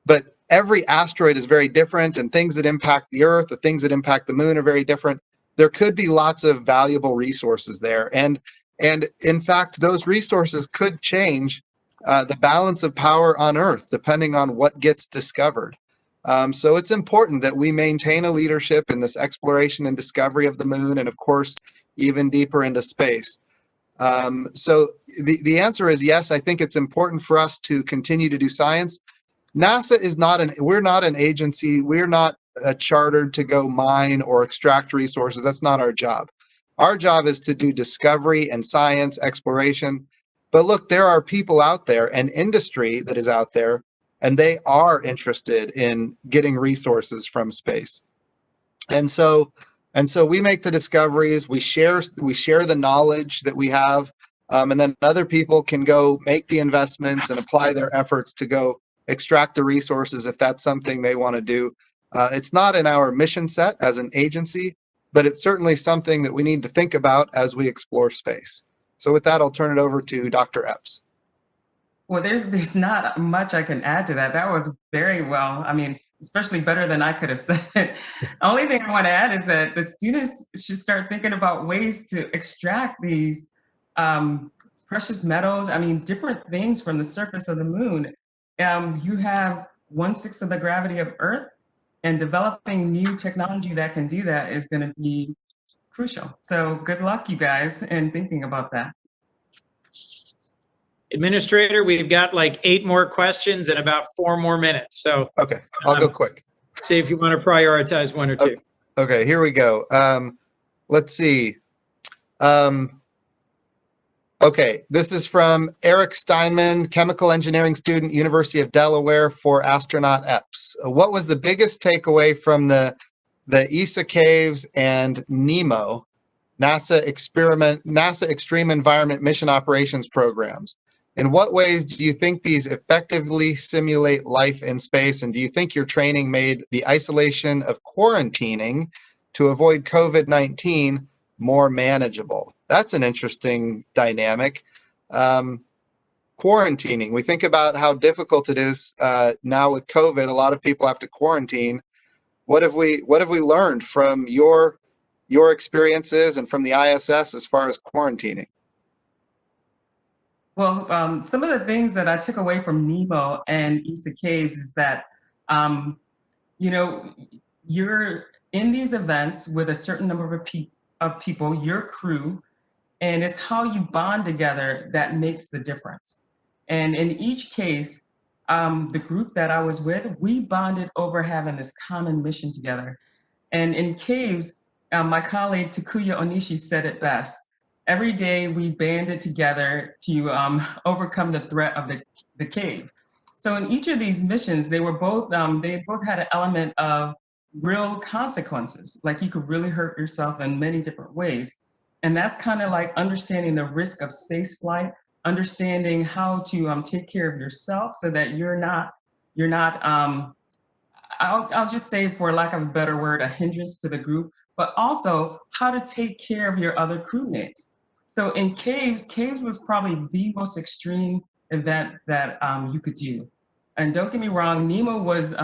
But every asteroid is very different, and things that impact the Earth, the things that impact the moon are very different. There could be lots of valuable resources there, and in fact, those resources could change the balance of power on Earth depending on what gets discovered. So it's important that we maintain a leadership in this exploration and discovery of the moon, and of course, even deeper into space. So the answer is yes, I think it's important for us to continue to do science. NASA is we're not an agency, we're not chartered to go mine or extract resources. That's not our job. Our job is to do discovery and science exploration. But look, there are people out there and industry that is out there, and they are interested in getting resources from space. And so we make the discoveries, we share the knowledge that we have, and then other people can go make the investments and apply their efforts to go extract the resources if that's something they want to do. It's not in our mission set as an agency, but it's certainly something that we need to think about as we explore space. So with that, I'll turn it over to Dr. Epps. Well, there's not much I can add to that. That was very well. I mean, especially better than I could have said. The only thing I want to add is that the students should start thinking about ways to extract these precious metals. I mean, different things from the surface of the moon. You have 1/6 of the gravity of Earth, and developing new technology that can do that is going to be crucial. So good luck, you guys, in thinking about that. Administrator, we've got like 8 more questions and about 4 more minutes. So okay, I'll go quick. See if you want to prioritize 1 or 2. Okay, here we go. Let's see. Okay, this is from Eric Steinman, chemical engineering student, University of Delaware, for Astronaut Epps. What was the biggest takeaway from the ESA caves and NEMO, NASA Extreme Environment Mission Operations programs? In what ways do you think these effectively simulate life in space? And do you think your training made the isolation of quarantining to avoid COVID-19 more manageable? That's an interesting dynamic. Quarantining, we think about how difficult it is now with COVID. A lot of people have to quarantine. What have we learned from your experiences and from the ISS as far as quarantining? Well, some of the things that I took away from NEMO and ESA Caves is that, you're in these events with a certain number of people, your crew, And it's how you bond together that makes the difference. And in each case, the group that I was with, we bonded over having this common mission together. And in caves, my colleague Takuya Onishi said it best. Every day we banded together to overcome the threat of the cave. So in each of these missions, they both had an element of real consequences, like you could really hurt yourself in many different ways. And that's kind of like understanding the risk of space flight, understanding how to take care of yourself so that you're not I'll just say, for lack of a better word, a hindrance to the group, but also how to take care of your other crewmates. So in caves was probably the most extreme event that you could do. And don't get me wrong, Nemo was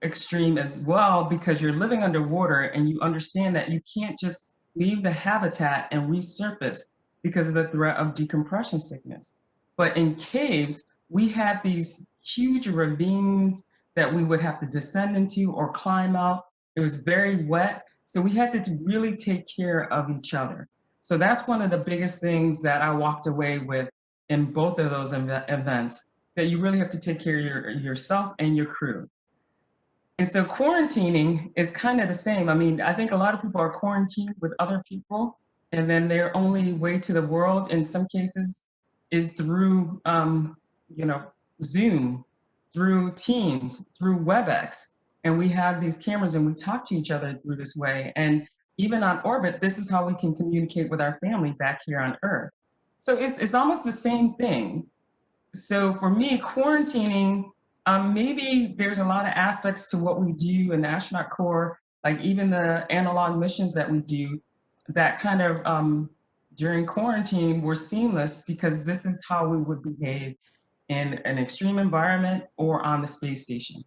extreme as well, because you're living underwater and you understand that you can't just leave the habitat and resurface because of the threat of decompression sickness. But in caves, we had these huge ravines that we would have to descend into or climb out. It was very wet, so we had to really take care of each other. So that's one of the biggest things that I walked away with in both of those events, that you really have to take care of yourself and your crew. And so quarantining is kind of the same. I mean, I think a lot of people are quarantined with other people, and then their only way to the world in some cases is through, Zoom, through Teams, through WebEx. And we have these cameras and we talk to each other through this way. And even on orbit, this is how we can communicate with our family back here on Earth. So it's almost the same thing. So for me, quarantining, maybe there's a lot of aspects to what we do in the Astronaut Corps, like even the analog missions that we do, that kind of during quarantine were seamless, because this is how we would behave in an extreme environment or on the space station.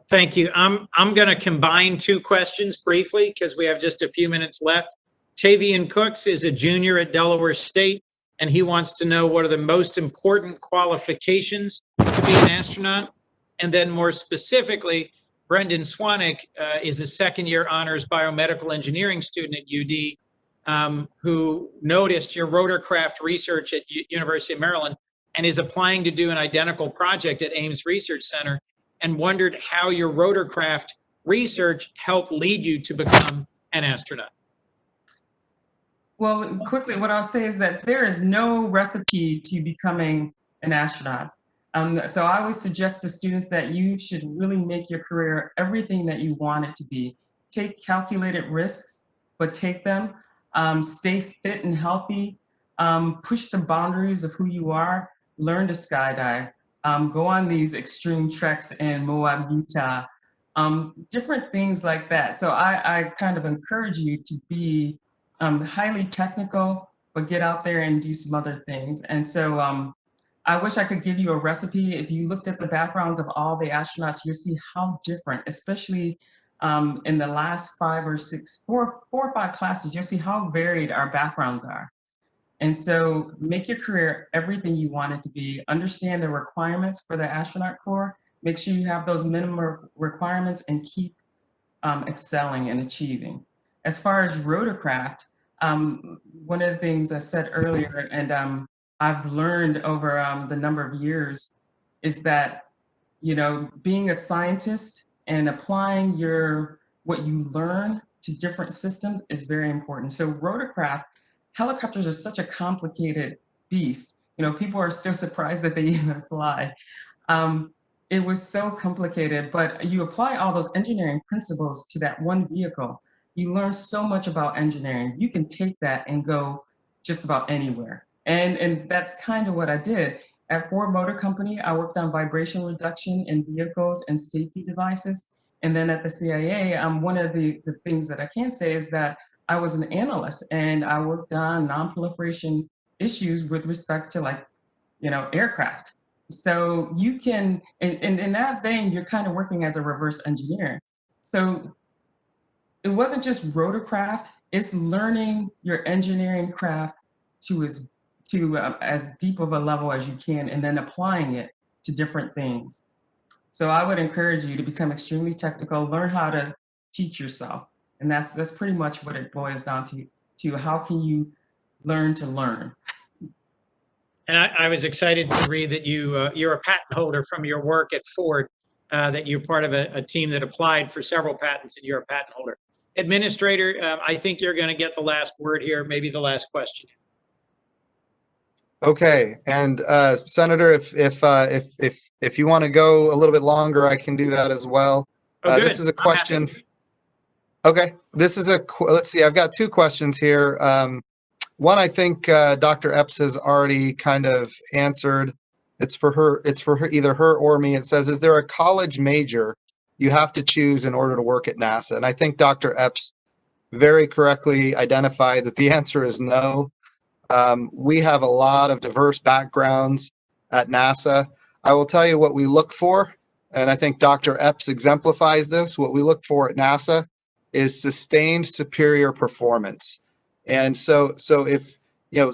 Thank you. I'm going to combine two questions briefly because we have just a few minutes left. Tavian Cooks is a junior at Delaware State, and he wants to know what are the most important qualifications to be an astronaut. And then more specifically, Brendan Swanwick is a second-year honors biomedical engineering student at UD, who noticed your rotorcraft research at University of Maryland and is applying to do an identical project at Ames Research Center, and wondered how your rotorcraft research helped lead you to become an astronaut. Well, quickly, what I'll say is that there is no recipe to becoming an astronaut. So I always suggest to students that you should really make your career everything that you want it to be. Take calculated risks, but take them. Stay fit and healthy. Push the boundaries of who you are. Learn to skydive. Go on these extreme treks in Moab, Utah. Different things like that. So I kind of encourage you to be highly technical, but get out there and do some other things. And so I wish I could give you a recipe. If you looked at the backgrounds of all the astronauts, you'll see how different, especially in the last 4 or 5 classes, you'll see how varied our backgrounds are. And so make your career everything you want it to be. Understand the requirements for the Astronaut Corps. Make sure you have those minimum requirements and keep excelling and achieving. As far as rotorcraft, one of the things I said earlier, and I've learned over the number of years, is that, being a scientist and applying what you learn to different systems is very important. So rotorcraft, helicopters are such a complicated beast. People are still surprised that they even fly. It was so complicated, but you apply all those engineering principles to that one vehicle. You learn so much about engineering. You can take that and go just about anywhere. And that's kind of what I did. At Ford Motor Company, I worked on vibration reduction in vehicles and safety devices. And then at the CIA, one of the things that I can say is that I was an analyst, and I worked on non-proliferation issues with respect to aircraft. So you can, in that vein, you're kind of working as a reverse engineer. So it wasn't just rotorcraft, it's learning your engineering craft to as deep of a level as you can, and then applying it to different things. So I would encourage you to become extremely technical, learn how to teach yourself, And that's pretty much what it boils down to how can you learn to learn. And I was excited to read that you're a patent holder from your work at Ford, that you're part of a team that applied for several patents and you're a patent holder. Administrator, I think you're going to get the last word here, maybe the last question. Okay, and Senator, if you want to go a little bit longer, I can do that as well. Oh, good. This is a I'm question. happy. Okay, this is let's see. I've got two questions here. One, I think Dr. Epps has already kind of answered. It's for her. It's for her, either her or me. It says, "Is there a college major you have to choose in order to work at NASA?" And I think Dr. Epps very correctly identified that the answer is no. We have a lot of diverse backgrounds at NASA. I will tell you what we look for, and I think Dr. Epps exemplifies this. What we look for at NASA is sustained superior performance. And so if,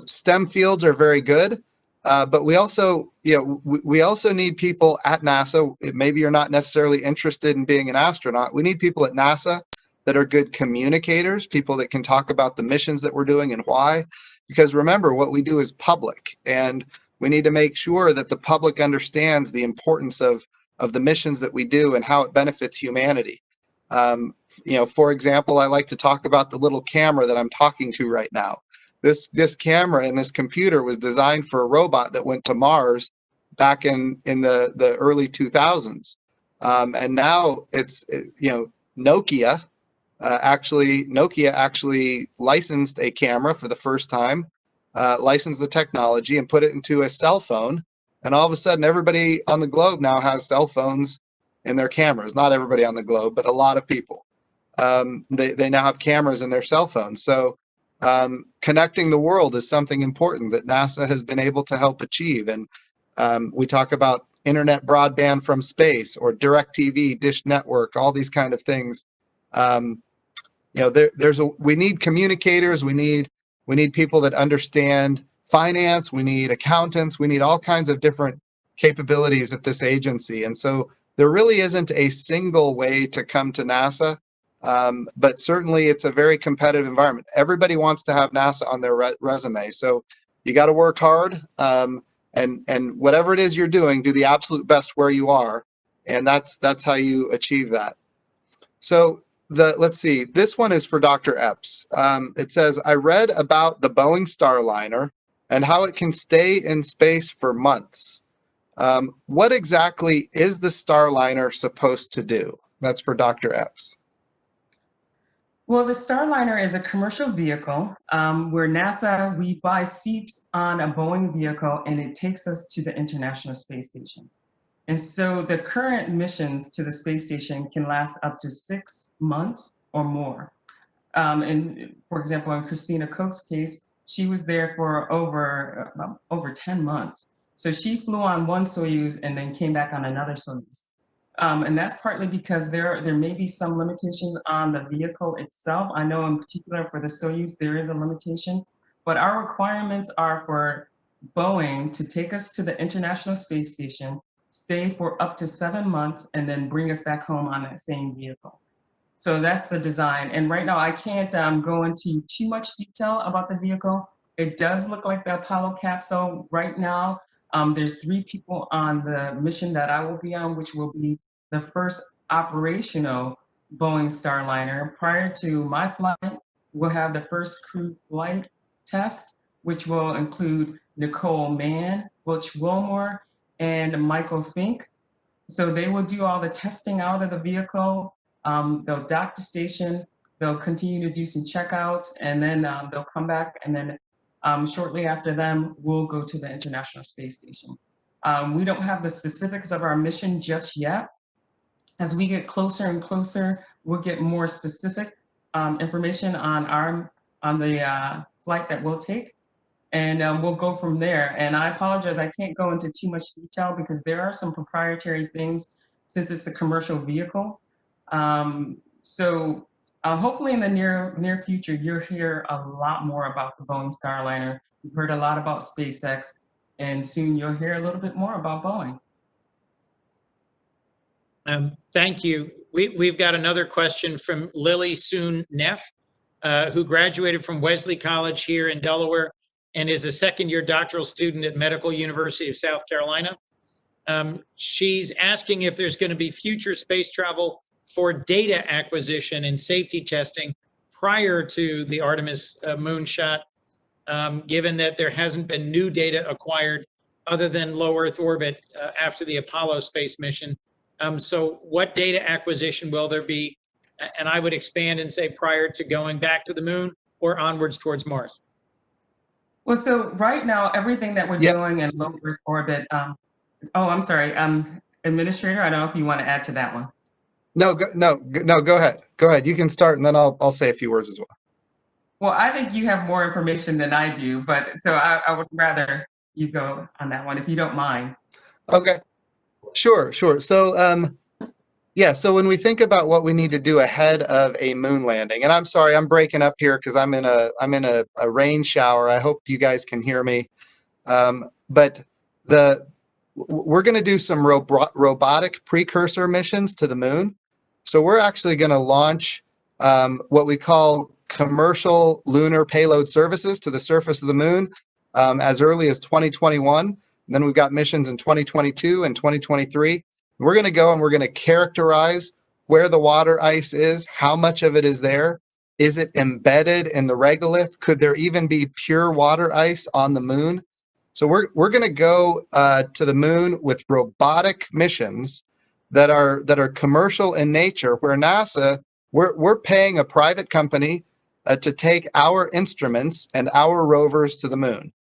STEM fields are very good, but we also, we also need people at NASA. Maybe you're not necessarily interested in being an astronaut. We need people at NASA that are good communicators, people that can talk about the missions that we're doing and why. Because remember, what we do is public, and we need to make sure that the public understands the importance of the missions that we do and how it benefits humanity. For example, I like to talk about the little camera that I'm talking to right now. This camera and this computer was designed for a robot that went to Mars back in the early 2000s. And now it's, Nokia actually licensed a camera for the first time, licensed the technology and put it into a cell phone. And all of a sudden, everybody on the globe now has cell phones in their cameras. Not everybody on the globe, but a lot of people. They now have cameras in their cell phones. So connecting the world is something important that NASA has been able to help achieve. And we talk about internet broadband from space or DirecTV, Dish Network, all these kind of things. We need communicators. We need people that understand finance. We need accountants. We need all kinds of different capabilities at this agency. And so there really isn't a single way to come to NASA, but certainly it's a very competitive environment. Everybody wants to have NASA on their resume. So you got to work hard, and whatever it is you're doing, do the absolute best where you are. And that's how you achieve that. So let's see, this one is for Dr. Epps. It says, I read about the Boeing Starliner and how it can stay in space for months. What exactly is the Starliner supposed to do? That's for Dr. Epps. Well, the Starliner is a commercial vehicle where NASA, we buy seats on a Boeing vehicle and it takes us to the International Space Station. And so the current missions to the space station can last up to 6 months or more. And for example, in Christina Koch's case, she was there for over 10 months. So she flew on one Soyuz and then came back on another Soyuz. And that's partly because there may be some limitations on the vehicle itself. I know in particular for the Soyuz, there is a limitation, but our requirements are for Boeing to take us to the International Space Station, stay for up to 7 months, and then bring us back home on that same vehicle. So that's the design. And right now I can't go into too much detail about the vehicle. It does look like the Apollo capsule right now. There's 3 people on the mission that I will be on, which will be the first operational Boeing Starliner. Prior to my flight, we'll have the first crew flight test, which will include Nicole Mann, Butch Wilmore, and Michael Fink. So they will do all the testing out of the vehicle. They'll dock the station, they'll continue to do some checkouts, and then they'll come back, and then shortly after them, we'll go to the International Space Station. We don't have the specifics of our mission just yet. As we get closer and closer, we'll get more specific information on the flight that we'll take. And we'll go from there. And I apologize, I can't go into too much detail because there are some proprietary things since it's a commercial vehicle. So hopefully in the near future, you'll hear a lot more about the Boeing Starliner. You've heard a lot about SpaceX, and soon you'll hear a little bit more about Boeing. Thank you. We've got another question from Lily Soon Neff, who graduated from Wesley College here in Delaware and is a second-year doctoral student at Medical University of South Carolina. She's asking if there's going to be future space travel for data acquisition and safety testing prior to the Artemis moonshot, given that there hasn't been new data acquired other than low Earth orbit after the Apollo space mission. So what data acquisition will there be? And I would expand and say prior to going back to the moon or onwards towards Mars. Well, so right now, everything that we're doing in low Earth orbit, I'm sorry, Administrator, I don't know if you want to add to that one. No, go ahead. Go ahead. You can start, and then I'll say a few words as well. Well, I think you have more information than I do, but so I would rather you go on that one if you don't mind. Okay. Sure. So, so when we think about what we need to do ahead of a moon landing, and I'm sorry, I'm breaking up here because I'm in a rain shower. I hope you guys can hear me. But we're going to do some robotic precursor missions to the moon. So we're actually going to launch what we call commercial lunar payload services to the surface of the moon as early as 2021. Then we've got missions in 2022 and 2023. We're going to go and we're going to characterize where the water ice is, how much of it is there. Is it embedded in the regolith? Could there even be pure water ice on the moon? So we're going to go to the moon with robotic missions that are commercial in nature, where NASA, we're paying a private company to take our instruments and our rovers to the moon.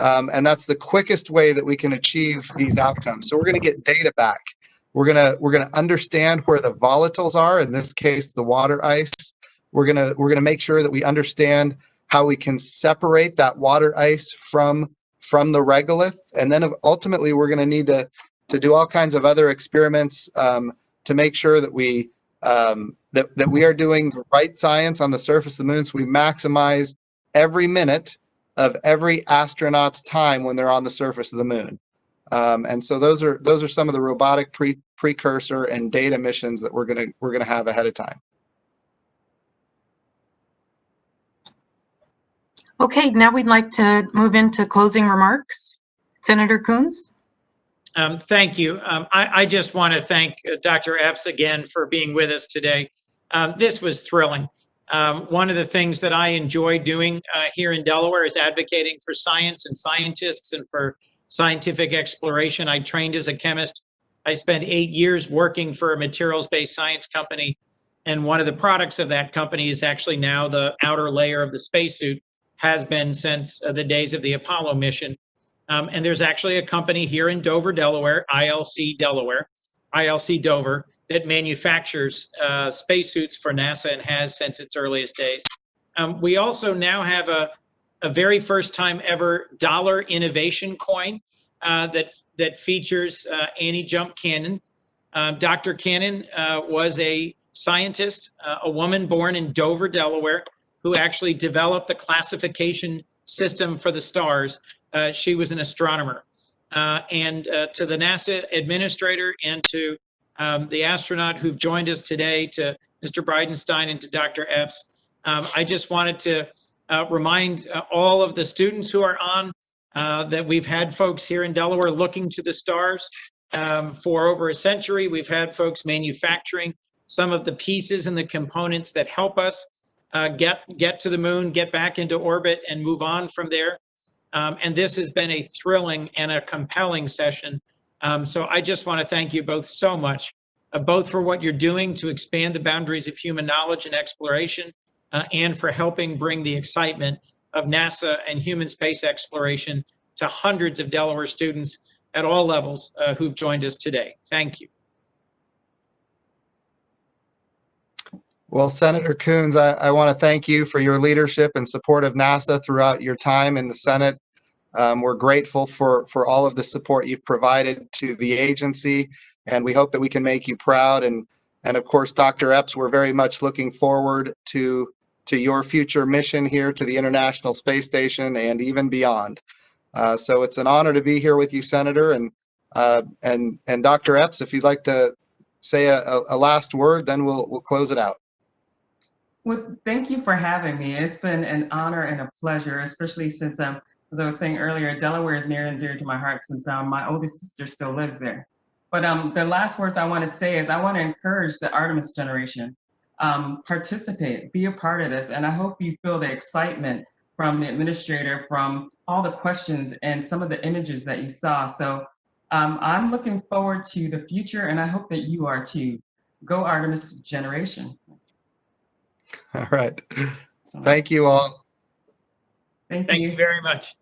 And that's the quickest way that we can achieve these outcomes. So we're going to get data back. We're going to understand where the volatiles are, in this case, the water ice. We're going to make sure that we understand how we can separate that water ice from the regolith. And then ultimately, we're going to need to do all kinds of other experiments to make sure that we that we are doing the right science on the surface of the moon, so we maximize every minute of every astronaut's time when they're on the surface of the moon. And so those are some of the robotic precursor and data missions that we're gonna have ahead of time. Okay, now we'd like to move into closing remarks. Senator Coons? Thank you. I just want to thank Dr. Epps again for being with us today. This was thrilling. One of the things that I enjoy doing here in Delaware is advocating for science and scientists and for scientific exploration. I trained as a chemist. I spent 8 years working for a materials-based science company, and one of the products of that company is actually now the outer layer of the spacesuit, has been since the days of the Apollo mission. And there's actually a company here in Dover, Delaware, ILC Dover, that manufactures spacesuits for NASA and has since its earliest days. We also now have a very first time ever dollar innovation coin that features Annie Jump Cannon. Dr. Cannon was a scientist, a woman born in Dover, Delaware, who actually developed the classification system for the stars. She was an astronomer. And to the NASA administrator and to the astronaut who've joined us today, to Mr. Bridenstine and to Dr. Epps, I just wanted to remind all of the students who are on that we've had folks here in Delaware looking to the stars for over a century. We've had folks manufacturing some of the pieces and the components that help us get to the moon, get back into orbit, and move on from there. And this has been a thrilling and a compelling session. So I just want to thank you both so much, both for what you're doing to expand the boundaries of human knowledge and exploration, and for helping bring the excitement of NASA and human space exploration to hundreds of Delaware students at all levels who've joined us today. Thank you. Well, Senator Coons, I want to thank you for your leadership and support of NASA throughout your time in the Senate. We're grateful for all of the support you've provided to the agency, and we hope that we can make you proud. And of course, Dr. Epps, we're very much looking forward to your future mission here to the International Space Station and even beyond. So it's an honor to be here with you, Senator. And Dr. Epps, if you'd like to say a last word, then we'll close it out. Well, thank you for having me. It's been an honor and a pleasure, especially since, as I was saying earlier, Delaware is near and dear to my heart since my oldest sister still lives there. But the last words I want to say is I want to encourage the Artemis generation. Participate, be a part of this, and I hope you feel the excitement from the administrator, from all the questions and some of the images that you saw. So I'm looking forward to the future, and I hope that you are too. Go Artemis generation. All right. So, Thank you all. thank Thank you. you very much.